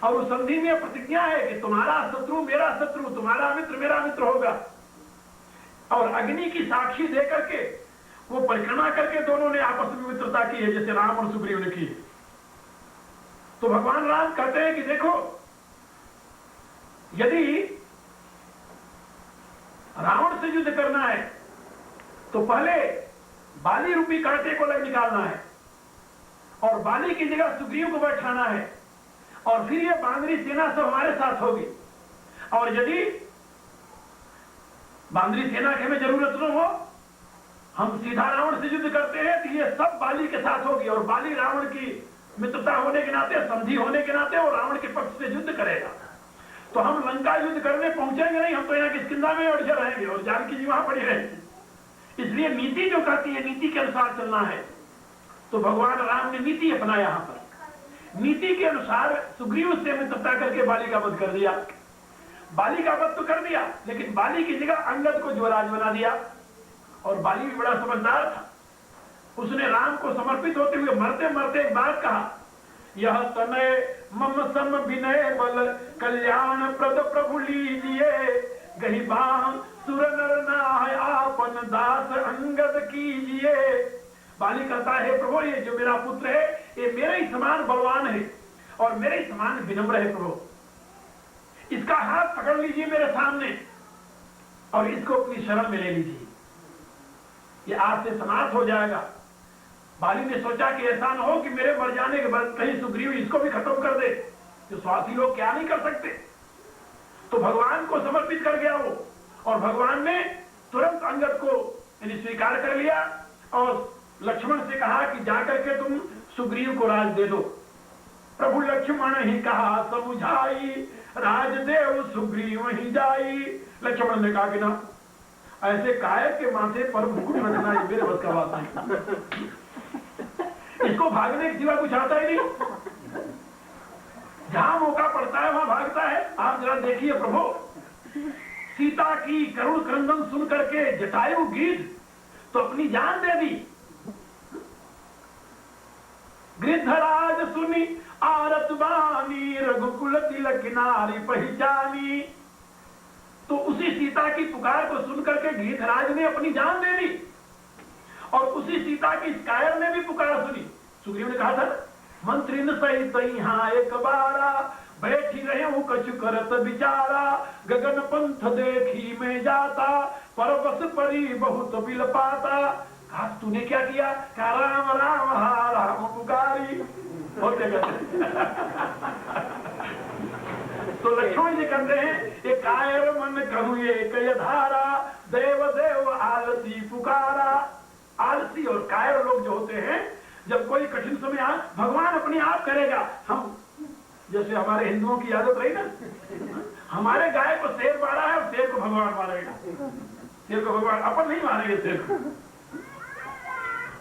और उस संधि में प्रतिज्ञा है कि तुम्हारा शत्रु मेरा शत्रु, तुम्हारा मित्र मेरा मित्र होगा। और अग्नि की साक्षी देकर के वो परिक्रमा करके दोनों ने आपस में मित्रता की है, जैसे राम और सुग्रीव ने की है। तो भगवान राम कहते हैं कि देखो, यदि रावण से युद्ध करना है तो पहले बाली रूपी कांटे को लग निकालना है, और बाली की जगह सुग्रीव को बैठाना है, और फिर ये बांदरी सेना सब हमारे साथ होगी। और यदि बांदरी सेना की हमें जरूरत न हो, हम सीधा रावण से युद्ध करते हैं तो ये सब बाली के साथ होगी। और बाली रावण की मित्रता होने के नाते, संधि होने के नाते वो रावण के पक्ष से युद्ध करेगा। तो हम लंका युद्ध करने पहुंचेंगे नहीं, हम तो यहाँ किष्किंधा में अड़े रहेंगे और जानकी जी वहां पड़ी रहेंगे। इसलिए नीति जो कहती है, नीति के अनुसार चलना है। तो भगवान राम ने नीति अपनाया। यहां पर नीति के अनुसार सुग्रीव से मित्रता करके बाली का वध कर दिया। बाली का वध तो कर दिया, लेकिन बाली की जगह अंगद को युवराज बना दिया। और बाली भी बड़ा समझदार था, उसने राम को समर्पित होते हुए मरते मरते एक बात कहा, यह तनय मम सम विनय बल कल्याण प्रद प्रभु लीजिए, गही बाम सुर नर नाय आपन दास अंगद कीजिए। बाली कहता है, प्रभु ये जो मेरा पुत्र है ये मेरे ही समान बलवान है और मेरे ही समान विनम्र है। प्रभु इसका हाथ पकड़ लीजिए मेरे सामने और इसको अपनी शरण में ले लीजिए, ये आज से समाप्त हो जाएगा। बाली ने सोचा कि ऐसा न हो कि मेरे मर जाने के बाद कहीं सुग्रीव इसको भी खत्म कर दे, जो स्वार्थी लोग क्या नहीं कर सकते। तो भगवान को समर्पित कर गया वो, और भगवान ने तुरंत अंगद को स्वीकार कर लिया और लक्ष्मण से कहा कि जाकर के तुम सुग्रीव को राज दे दो। प्रभु लक्ष्मण ही कहा समुझाई, राजदेव सुग्रीव ही जाई। लक्ष्मण ने कहा कि ना, ऐसे कायर के माथे पर मुकुट रखना मेरे बस का बात नहीं, इसको भागने के सिवा कुछ आता ही नहीं, जहां मौका पड़ता है वहां भागता है। आप जरा देखिए प्रभु, सीता की करुण क्रंदन सुन करके जटायु गीत तो अपनी जान दे दी। गृद्धराज सुनी आरत बानी, रघुकुल तिलक नारी पहचानी। तो उसी सीता की पुकार को सुनकर के गृद्धराज ने अपनी जान दे दी और उसी सीता की कायर ने भी पुकार सुनी। सुग्रीव ने कहा था मंत्री न सहित यहाँ एक बारा, बैठी रहे हूं कछु करत विचारा। गगन पंथ देखी में जाता, परबस परी बहुत बिल पाता। कहा तूने क्या किया? कहा राम राम हा राम पुकारी। और क्या कहते तो लक्ष्मण जी कहते हैं ये कायर मन कहूं एक धारा, देव देव आलसी पुकारा। आलसी और कायर लोग जो होते हैं, जब कोई कठिन समय आ भगवान अपने आप करेगा। हम जैसे हमारे हिंदुओं की आदत रही ना, हमारे गाय को शेर मारा है और शेर को भगवान मारेगा, शेर को भगवान, अपन नहीं मारेंगे शेर को,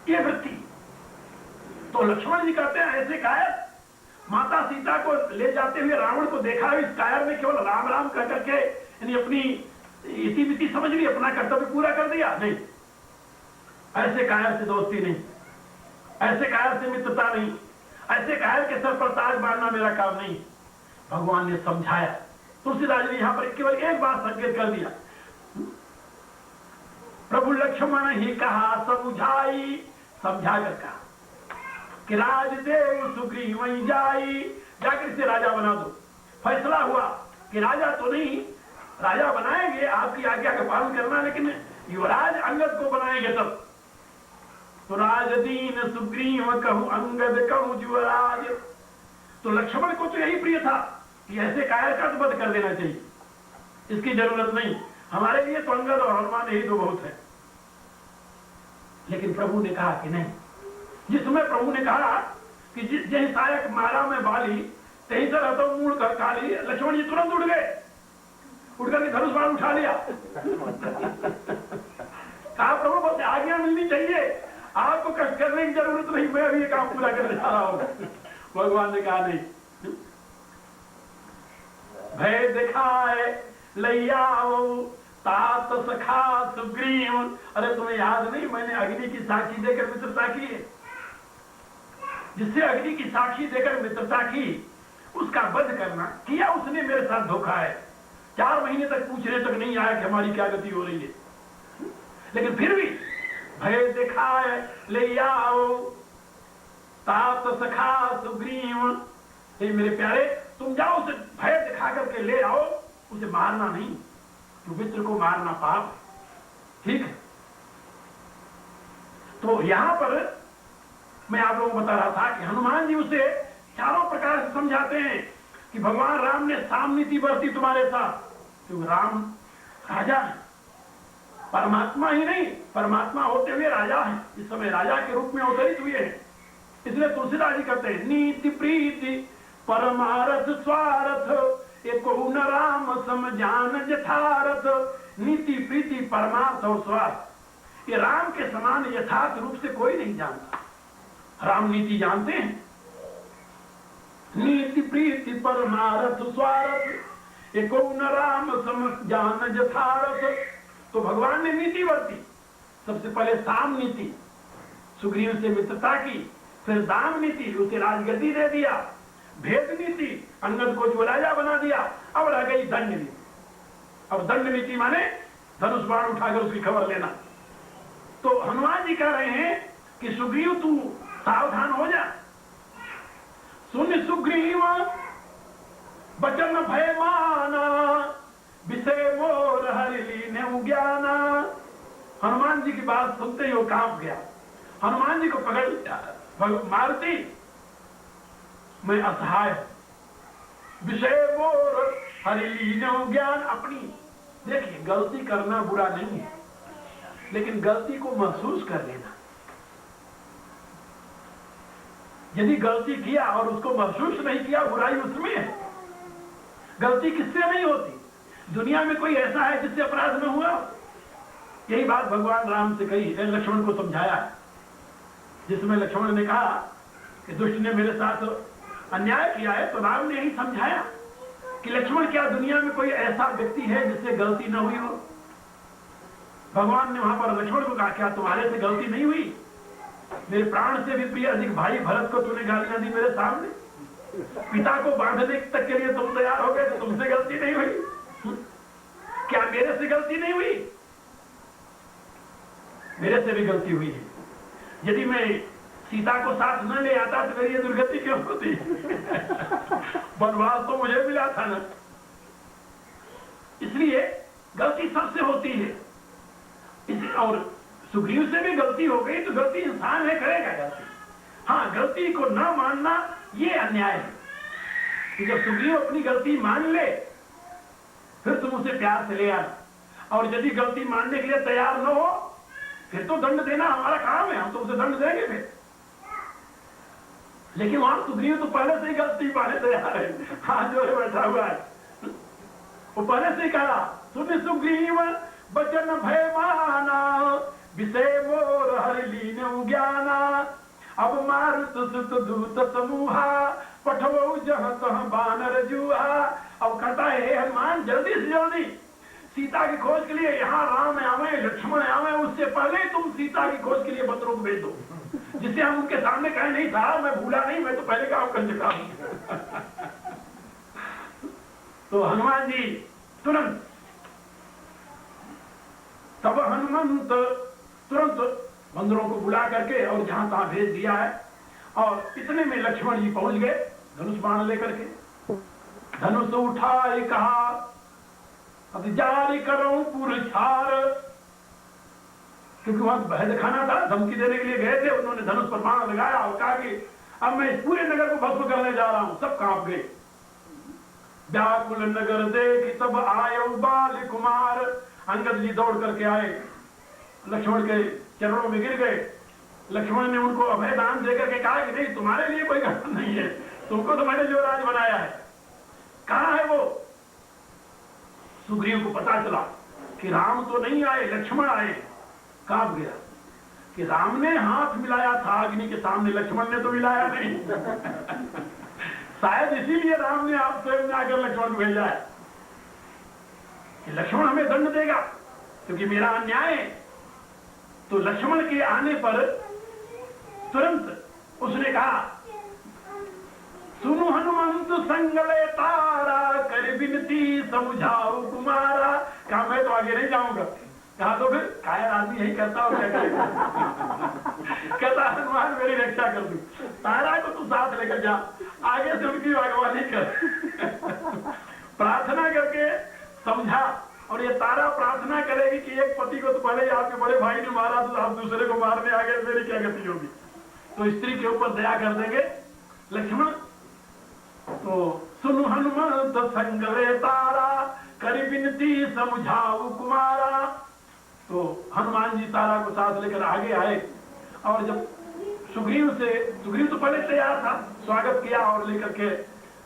ये वृत्ति। तो लक्ष्मण जी कहते हैं ऐसे कायर, माता सीता को ले जाते हुए रावण को देखा, इस कायर ने केवल राम राम कह करके यानी अपनी इति समझ ली, अपना कर्तव्य पूरा कर दिया। नहीं, ऐसे कायर से दोस्ती नहीं, ऐसे कायर से मित्रता नहीं, ऐसे कायर के सर पर ताज मारना मेरा काम नहीं। भगवान ने समझाया। तुलसीदास ने यहां पर केवल एक बात संकेत कर दिया, प्रभु लक्ष्मण ही कहा समझाई। समझा कर कहा कि राजदेव सुग्रीव वहीं जाई, जाकर इसे राजा बना दो। फैसला हुआ कि राजा तो नहीं, राजा बनाएंगे, आपकी आज्ञा का पालन करना, लेकिन युवराज अंगद को बनाएंगे तब। तो राजदीन सुग्रीव कहूं अंगद कहूं युवराज। तो लक्ष्मण को तो यही प्रिय था कि ऐसे कायर का वध कर देना चाहिए, इसकी जरूरत नहीं, हमारे लिए तो अंगद और हनुमान यही दो बहुत है। लेकिन प्रभु ने कहा कि नहीं। जिसमें प्रभु ने कहा कि जिस सायक मारा में बाली, तही से रहता हूं मूल कर काली, लक्ष्मण जी तुरंत उठ गए, उठ करके धनुष बाण उठा लिया। कहा प्रभु बस आज्ञा मिलनी चाहिए, आपको कष्ट करने की जरूरत नहीं, मैं अभी ये काम पूरा करने जा रहा हूं। भगवान ने कहा नहीं, भय दिखाए लैयाओ तात सखा सुग्रीव। अरे तुम्हें याद नहीं, मैंने अग्नि की साक्षी देकर मित्रता की है। जिससे अग्नि की साक्षी देकर मित्रता की, उसका वध करना किया उसने मेरे साथ धोखा है। 4 महीने तक पूछने तक नहीं आया कि हमारी क्या गति हो रही है, लेकिन फिर भी भय दिखाए ले आओ तात सखा सुग्रीव। हे मेरे प्यारे, तुम जाओ उसे भय दिखा करके ले आओ, उसे मारना नहीं, मित्र को मारना पाप, ठीक है। तो यहां पर मैं आप लोगों को बता रहा था कि हनुमान जी उसे चारों प्रकार से समझाते हैं कि भगवान राम ने सामनीति बरती तुम्हारे साथ, क्योंकि राम राजा है, परमात्मा ही नहीं, परमात्मा होते हुए राजा है, इस समय राजा के रूप में अवतरित हुए हैं। इसलिए तुलसीदास जी कहते हैं नीति प्रीति परमारथ स्वार्थ, एको न राम समझान यथार्थ। नीति प्रीति परमार्थ और स्वार्थ, ये राम के समान यथार्थ रूप से कोई नहीं जानता। राम नीति जानते हैं, नीति प्रीति परमार्थ स्वार्थ, एको न राम समझान यथार्थ। तो भगवान ने नीति बरती, सबसे पहले साम नीति, सुग्रीव से मित्रता की, फिर दाम नीति, उसे राजगद्दी दे दिया, भेद नीति, अंगद को जो राजा बना दिया, अब रह गई दंड नीति। अब दंड नीति माने धनुष बाण उठाकर उसकी खबर लेना। तो हनुमान जी कह रहे हैं कि सुग्रीव तू सावधान हो जा, सुन सुग्रीव बचन भय माना, विषय मोर हरि लीने ज्ञाना। हनुमान जी की बात सुनते ही वो कांप गया, हनुमान जी को पकड़ मारती, मैं असहाय, विषय मोर हरि लीने ज्ञान, अपनी देखिए, गलती करना बुरा नहीं है, लेकिन गलती को महसूस कर लेना। यदि गलती किया और उसको महसूस नहीं किया, बुराई उसमें है। गलती किससे नहीं होती? दुनिया में कोई ऐसा है जिससे अपराध न हुआ? यही बात भगवान राम से कही, लक्ष्मण को समझाया, जिसमें लक्ष्मण ने कहा कि दुष्ट ने मेरे साथ अन्याय किया है, तो राम ने यही समझाया कि लक्ष्मण, क्या दुनिया में कोई ऐसा व्यक्ति है जिससे गलती न हुई हो? भगवान ने वहां पर लक्ष्मण को कहा, क्या तुम्हारे से गलती नहीं हुई? मेरे प्राण से भी प्रिय अधिक भाई भरत को तूने गालियां दी मेरे सामने, पिता को बांधने तक के लिए तुम तैयार हो गए, तो तुमसे गलती नहीं हुई? क्या मेरे से गलती नहीं हुई? मेरे से भी गलती हुई है। यदि मैं सीता को साथ न ले आता तो मेरी ये दुर्गति क्यों होती? वनवास तो मुझे मिला था ना। इसलिए गलती सबसे होती है। और सुग्रीव से भी गलती हो गई, तो गलती इंसान है, करेगा गलती। हाँ, गलती को न मानना ये अन्याय है कि जब सुग्रीव अपनी गलती मान ले, फिर तुम उसे प्यार से ले आना, और यदि गलती मानने के लिए तैयार न हो, फिर तो दंड देना हमारा काम है, हम तो उसे दंड देंगे फिर। लेकिन वहां सुग्रीव तो पहले से ही गलती माने तैयार है, हाथ जोड़े बैठा हुआ है। वो पहले से ही कहा, सुन सुग्रीव बचन भय माना, विषय मोर हरि लीन ज्ञाना, अब मारुत सुत दूत समूहा, पठवो जह तह बानर जुहा। अब कहता है, हनुमान जल्दी से जल्दी सीता की खोज के लिए यहाँ राम आवे, लक्ष्मण आवे, उससे पहले तुम सीता की खोज के लिए बंदरों को भेज दो, जिससे हम उनके सामने कहें, नहीं साहब मैं भूला नहीं, मैं तो पहले काम कर चुका हूं। तो हनुमान जी तुरंत, तब हनुमंत तुरंत बंदरों को बुला करके और जहां तहां भेज दिया है। और इतने में लक्ष्मण जी पहुंच गए धनुष बाण लेकर के। धनुष उठाए कहा, अब जारी करो पुरछार, क्योंकि वहां भय दिखाना था, धमकी देने के लिए गए थे। उन्होंने धनुष पर बाण लगाया और कहा कि अब मैं इस पूरे नगर को भस्म करने जा रहा हूं। सब कांप गए। व्याकुल नगर देख तब आए बाल कुमार, अंगद जी दौड़ करके आए, लक्ष्मण के चरणों में गिर गए। लक्ष्मण ने उनको अभय दान देकर के कहा कि नहीं, तुम्हारे लिए कोई घटना नहीं है, तुमको तो मैंने जो राज बनाया है। कहां है वो? सुग्रीव को पता चला कि राम तो नहीं आए, लक्ष्मण आए। कांप गया कि राम ने हाथ मिलाया था अग्नि के सामने, लक्ष्मण ने तो मिलाया नहीं। शायद इसीलिए राम ने आप स्वयं में आकर लक्ष्मण भेजा है कि लक्ष्मण हमें दंड देगा क्योंकि मेरा अन्याय है। तो लक्ष्मण के आने पर तुरंत उसने कहा, सुनु हनुमंत संगले तारा, कर विनती समझाओ कुमारा। कहा मैं तो आगे नहीं जाऊंगा। कहा तो फिर कायर आदमी यही करता और क्या करेगा? कहता हनुमान मेरी रक्षा कर दू, तारा को तू साथ लेकर जा, आगे से उनकी अगवानी कर। प्रार्थना करके समझा। और ये तारा प्रार्थना करेगी कि एक पति को तो पहले आपके बड़े भाई ने मारा, तो आप दूसरे को मारने आ गए, मेरी क्या गति होगी? तो स्त्री के ऊपर दया कर देंगे लक्ष्मण। तो सुनु हनुमंत संगले तारा, करी विनती समझाओ कुमारा। तो हनुमान जी तारा को साथ लेकर आगे आए। और जब सुग्रीव तो पहले तैयार था, स्वागत किया और लेकर के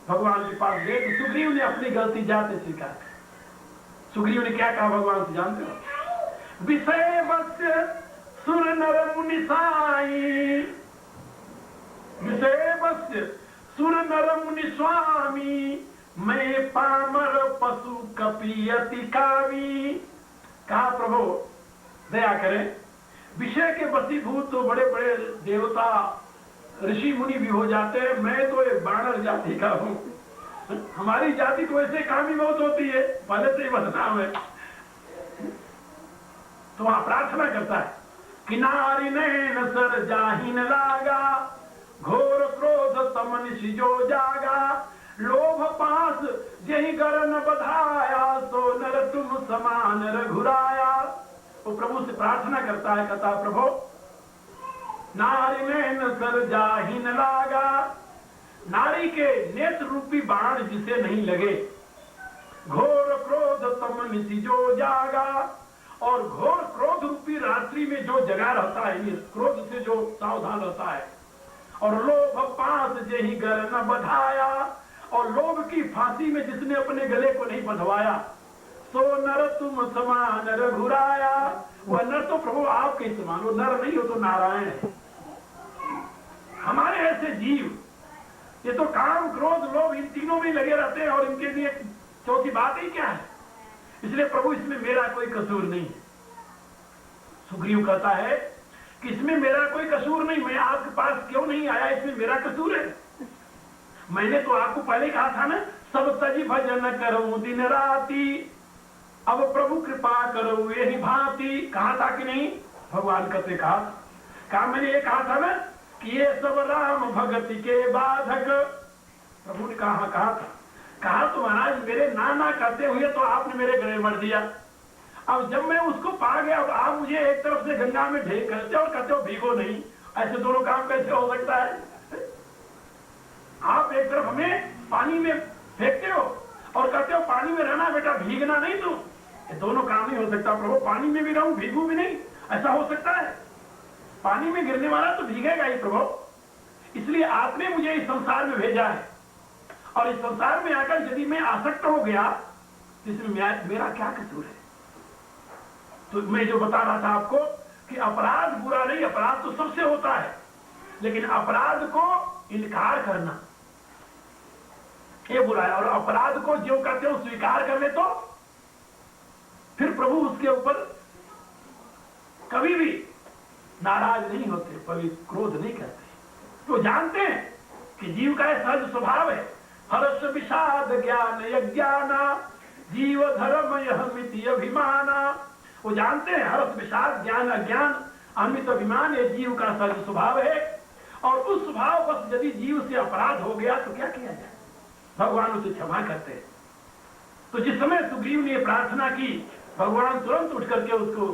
भगवान के पास गए। तो सुग्रीव ने अपनी गलती जाते स्वीकार की। सुग्रीव ने क्या कहा भगवान से जानते हो? विषय वस्य सुर नर मुनि साई, विषय वस्य सुर नर मुनि स्वामी, मैं पामर पशु कपियति कावी। कहा प्रभु दया करें, विषय के वशीभूत तो बड़े बड़े देवता ऋषि मुनि भी हो जाते हैं, मैं तो एक बानर जाति का हूं। हमारी जाति को ऐसे कामी बहुत होती है, पहले से ही बदनाम है। तो वहां प्रार्थना करता है, किनारी नैन सर जाहिन लागा, घोर क्रोध तमन सिजो जागा, लोभ पास यही गरन बधाया, सो नर तुम समान रघुराया। वो प्रभु से प्रार्थना करता है, कहता प्रभु नारी नैन सर जाहिन लागा, नारी के नेत्र रूपी बाण जिसे नहीं लगे, घोर क्रोध तमन ज्ञान निशि जो जागा, और घोर क्रोध रूपी रात्रि में जो जगा रहता है, क्रोध से जो सावधान रहता है, और लोभ पास जेहि गर न बधाया, और लोभ की फांसी में जिसने अपने गले को नहीं बंधवाया, सो नर तुम समान रघुराया। वह नर तो प्रभु आपके समान, वो नर नहीं हो तो नारायण है। हमारे ऐसे जीव ये तो काम क्रोध लोभ इन तीनों में लगे रहते हैं, और इनके लिए चौथी बात ही क्या है? इसलिए प्रभु इसमें मेरा कोई कसूर नहीं है। सुग्रीव कहता है कि इसमें मेरा कोई कसूर नहीं, मैं आपके पास क्यों नहीं आया, इसमें मेरा कसूर है। मैंने तो आपको पहले कहा था ना, सब सजी भजन करूं दिन राती, अब प्रभु कृपा करो यही भांति। कहा था कि नहीं? भगवान कहते कहा मैंने ये कहा था ना कि ये सब राम भगति के बाधक। प्रभु ने कहा तो महाराज मेरे नाना करते हुए तो आपने मेरे गले मर दिया। अब जब मैं उसको पा गया, अब आप मुझे एक तरफ से गंगा में ढेर करते हो और कहते हो भीगो नहीं, ऐसे दोनों काम कैसे हो सकता है? आप एक तरफ हमें पानी में फेंकते हो और कहते हो पानी में रहना बेटा, भीगना नहीं। तो ये दोनों काम नहीं हो सकता प्रभु, पानी में भी रहूं भीगू भी नहीं, ऐसा हो सकता है? पानी में गिरने वाला तो भीगेगा ही प्रभु। इसलिए आपने मुझे इस संसार में भेजा है, और इस संसार में आकर यदि मैं आसक्त हो गया तो इसमें मेरा क्या कसूर है? तो मैं जो बता रहा था आपको कि अपराध बुरा नहीं, अपराध तो सबसे होता है, लेकिन अपराध को इनकार करना ये बुरा है। और अपराध को जो कहते हो स्वीकार कर ले तो फिर प्रभु उसके ऊपर कभी भी नाराज नहीं होते, कभी क्रोध नहीं करते। तो जानते हैं कि जीव का सहज स्वभाव है, हर्ष विषाद ज्ञान यज्ञाना जीव धर्म यह मिति अभिमाना। वो जानते हैं हर्ष विषाद ज्ञान अज्ञान अमित अभिमान ये जीव का सहज स्वभाव है, और उस स्वभाव बस यदि जीव से अपराध हो गया तो क्या किया जाए? भगवान उसे क्षमा करते हैं। तो जिस समय सुग्रीव ने प्रार्थना की, भगवान तुरंत उठ करके उसको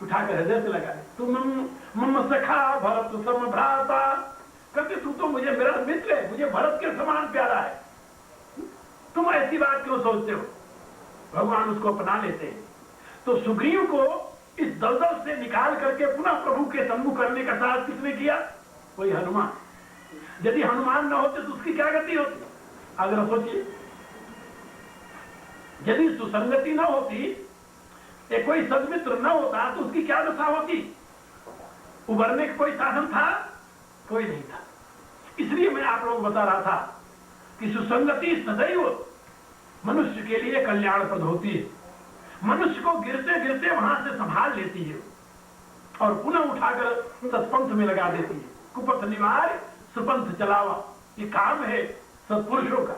उठाकर हृदय से लगाए। तुम मम सखा भरत समभ्राता, कहते तू तो मुझे मेरा मित्र है, मुझे भरत के समान प्यारा है, तुम ऐसी बात क्यों सोचते हो? भगवान उसको अपना लेते हैं। तो सुग्रीव को इस दलदल से निकाल करके पुनः प्रभु के सम्मुख करने का साहस किसने किया? वही हनुमान। यदि हनुमान न होते तो उसकी क्या गति होती? अगर सोचिए, यदि सुसंगति न होती, एक कोई सदमित्र न होता तो उसकी क्या दशा होती? उबरने का कोई साधन था? कोई नहीं था। इसलिए मैं आप लोगों को बता रहा था कि सुसंगति सदैव मनुष्य के लिए कल्याणप्रद होती है। मनुष्य को गिरते गिरते वहां से संभाल लेती है और पुनः उठाकर सत्पंथ में लगा देती है। कुपथ निवार सुपंथ चलावा, ये काम है सत्पुरुषों का।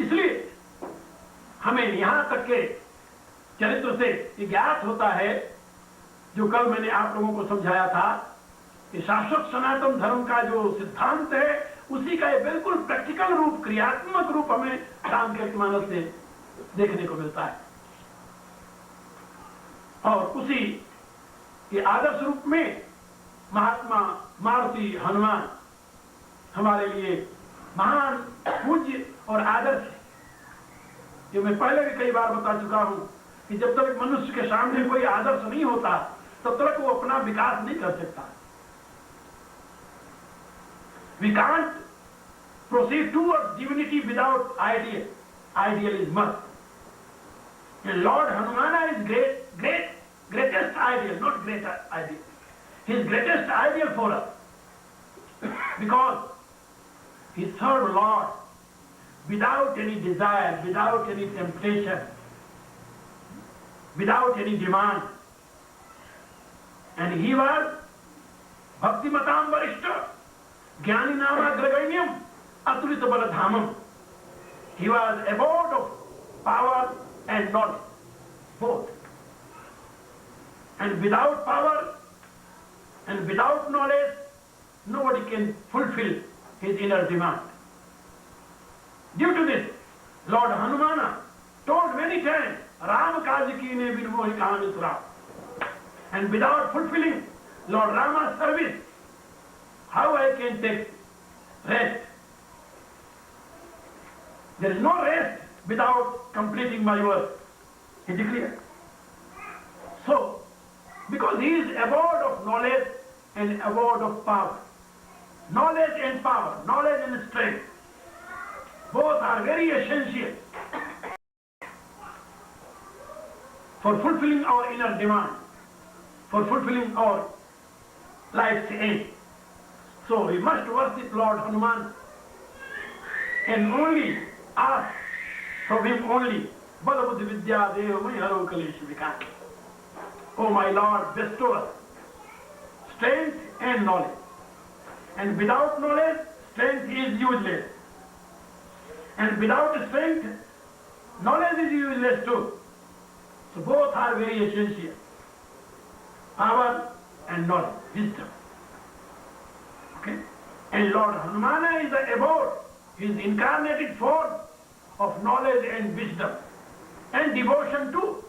इसलिए हमें यहां तक के चरित्र से ज्ञात होता है, जो कल मैंने आप लोगों को समझाया था कि शाश्वत सनातन धर्म का जो सिद्धांत है उसी का बिल्कुल प्रैक्टिकल रूप, क्रियात्मक रूप हमें रामचरितमानस से देखने को मिलता है। और उसी के आदर्श रूप में महात्मा मारुति हनुमान हमारे लिए महान पूज्य और आदर्श है। जो मैं पहले भी कई बार बता चुका हूं कि जब तक मनुष्य के सामने कोई आदर्श नहीं होता तब तक वो अपना विकास नहीं कर सकता। We can't proceed towards divinity without ideal. Ideal is must. And Lord Hanumana is greatest ideal, not greater ideal. His greatest ideal for us. Because he served Lord without any desire, without any temptation, without any demand. And he was Bhaktimatam Varishta, Jnani Nama Agraganyam, Atulita Baladhamam. He was abode of power and knowledge, both. And without power and without knowledge, nobody can fulfill his inner demand. Due to this, Lord Hanumana told many times, Ram Kajiki ne virmohi kahani sura. And without fulfilling Lord Rama's service, how I can take rest? There is no rest without completing my work. He declared. So, because he is abode of knowledge and abode of power. Knowledge and power, knowledge and strength, both are very essential for fulfilling our inner demand, for fulfilling our life's aim. So we must worship Lord Hanuman and only ask from him only, Bala Buddhi Vidya Deva Mai Haro Kalesh Vikant. Oh my Lord, bestow us strength and knowledge. And without knowledge, strength is useless. And without strength, knowledge is useless too. So both are very essential. Power and knowledge, wisdom. Okay? And Lord Hanumana is the abode, he is incarnated form of knowledge and wisdom. And devotion too.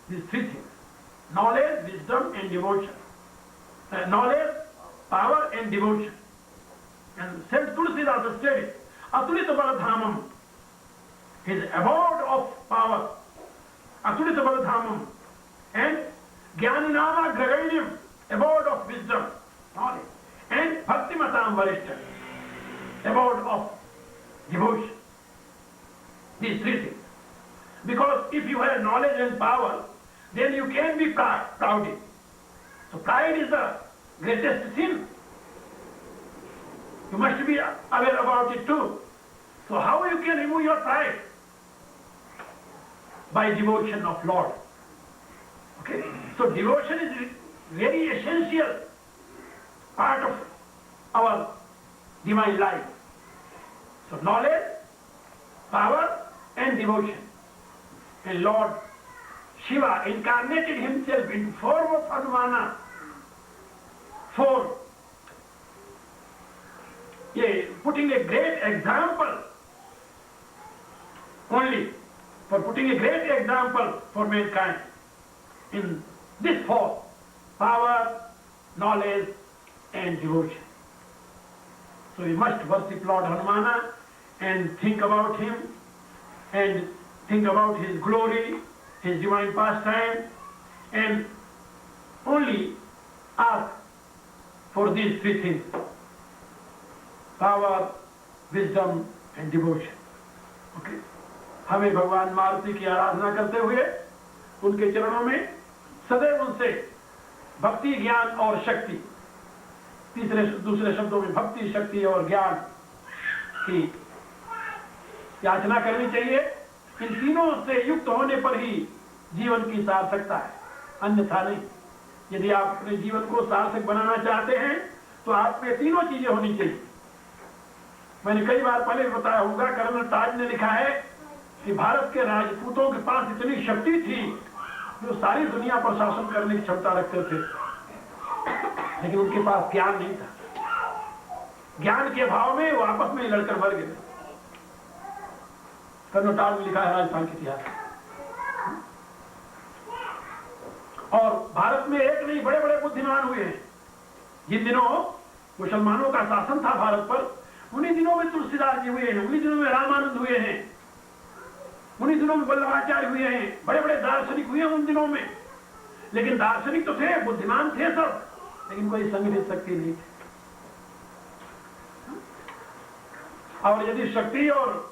These three things. Knowledge, wisdom and devotion. Knowledge, power and devotion. And Saint Tulsidas stated, Atulita Baladhamam, his abode of power. Atulita Baladhamam. And Jnaninama Graganyam, abode of wisdom, knowledge. And Bhakti Matam Varishta, abode of devotion. These three things. Because if you have knowledge and power, then you can be proud. So pride is the greatest sin. You must be aware about it too. So how you can remove your pride? By devotion of Lord. Okay? So devotion is very essential part of our divine life. So knowledge, power and devotion. And Lord Shiva incarnated himself in form of Hanumana for putting a great example, only for putting a great example for mankind in this form, power, knowledge and devotion. So we must worship Lord Hanumana and think about him and think about his glory, his divine pastime, and only ask for these three things: power, wisdom and devotion. Okay? हमें भगवान मारुति की आराधना करते हुए उनके चरणों में सदैव उनसे भक्ति, ज्ञान और शक्ति, दूसरे शब्दों में भक्ति, शक्ति और ज्ञान की याचना करनी चाहिए। इन तीनों से युक्त होने पर ही जीवन की सार्थकता है, अन्यथा नहीं। यदि आप अपने जीवन को सार्थक बनाना चाहते हैं तो आप में तीनों चीजें होनी चाहिए। मैंने कई बार पहले बताया होगा, कर्नल ताज ने लिखा है कि भारत के राजपूतों के पास इतनी शक्ति थी जो सारी दुनिया पर शासन करने की क्षमता रखते थे, लेकिन उनके पास ज्ञान नहीं था। ज्ञान के अभाव में वो आपस में लड़कर मर गए। कर्नल ताज ने लिखा है राजस्थान के इतिहास। और भारत में एक नहीं, बड़े बड़े बुद्धिमान हुए हैं। जिन दिनों मुसलमानों का शासन था भारत पर, उन्हीं दिनों में तुलसीदास जी हुए हैं, उन्हीं दिनों में रामानंद हुए हैं, उन्हीं दिनों में वल्लभाचार्य हुए हैं, बड़े बड़े दार्शनिक हुए हैं उन दिनों में। लेकिन दार्शनिक तो थे, बुद्धिमान थे सब, लेकिन कोई संगठित शक्ति नहीं थी। और यदि शक्ति और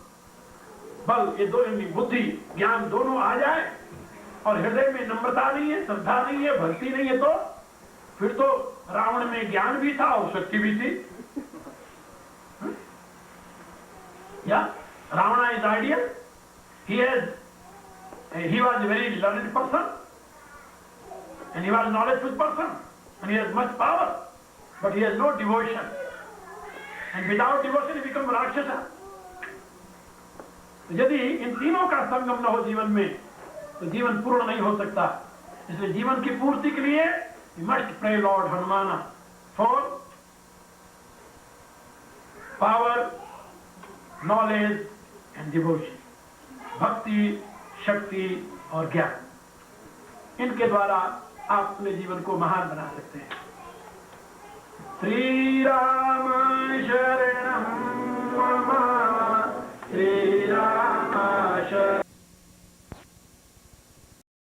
बल, ये दो, बुद्धि ज्ञान दोनों आ जाए और हृदय में नम्रता नहीं है, श्रद्धा नहीं है, भक्ति नहीं है, तो फिर तो रावण में ज्ञान भी था और शक्ति भी थी। या Ravana is ideal. He was a very learned person and he was a knowledgeable person and he has much power, but he has no devotion, and without devotion he becomes Rakshasa. यदि इन तीनों का संगम न हो जीवन में तो जीवन पूर्ण नहीं हो सकता। इसलिए जीवन की पूर्ति के लिए we must pray Lord Hanumana for power, knowledge and devotion, भक्ति, शक्ति और ज्ञान। इनके द्वारा आप अपने जीवन को महान बना सकते हैं। श्री राम शरणम मम, श्री राम शरणम।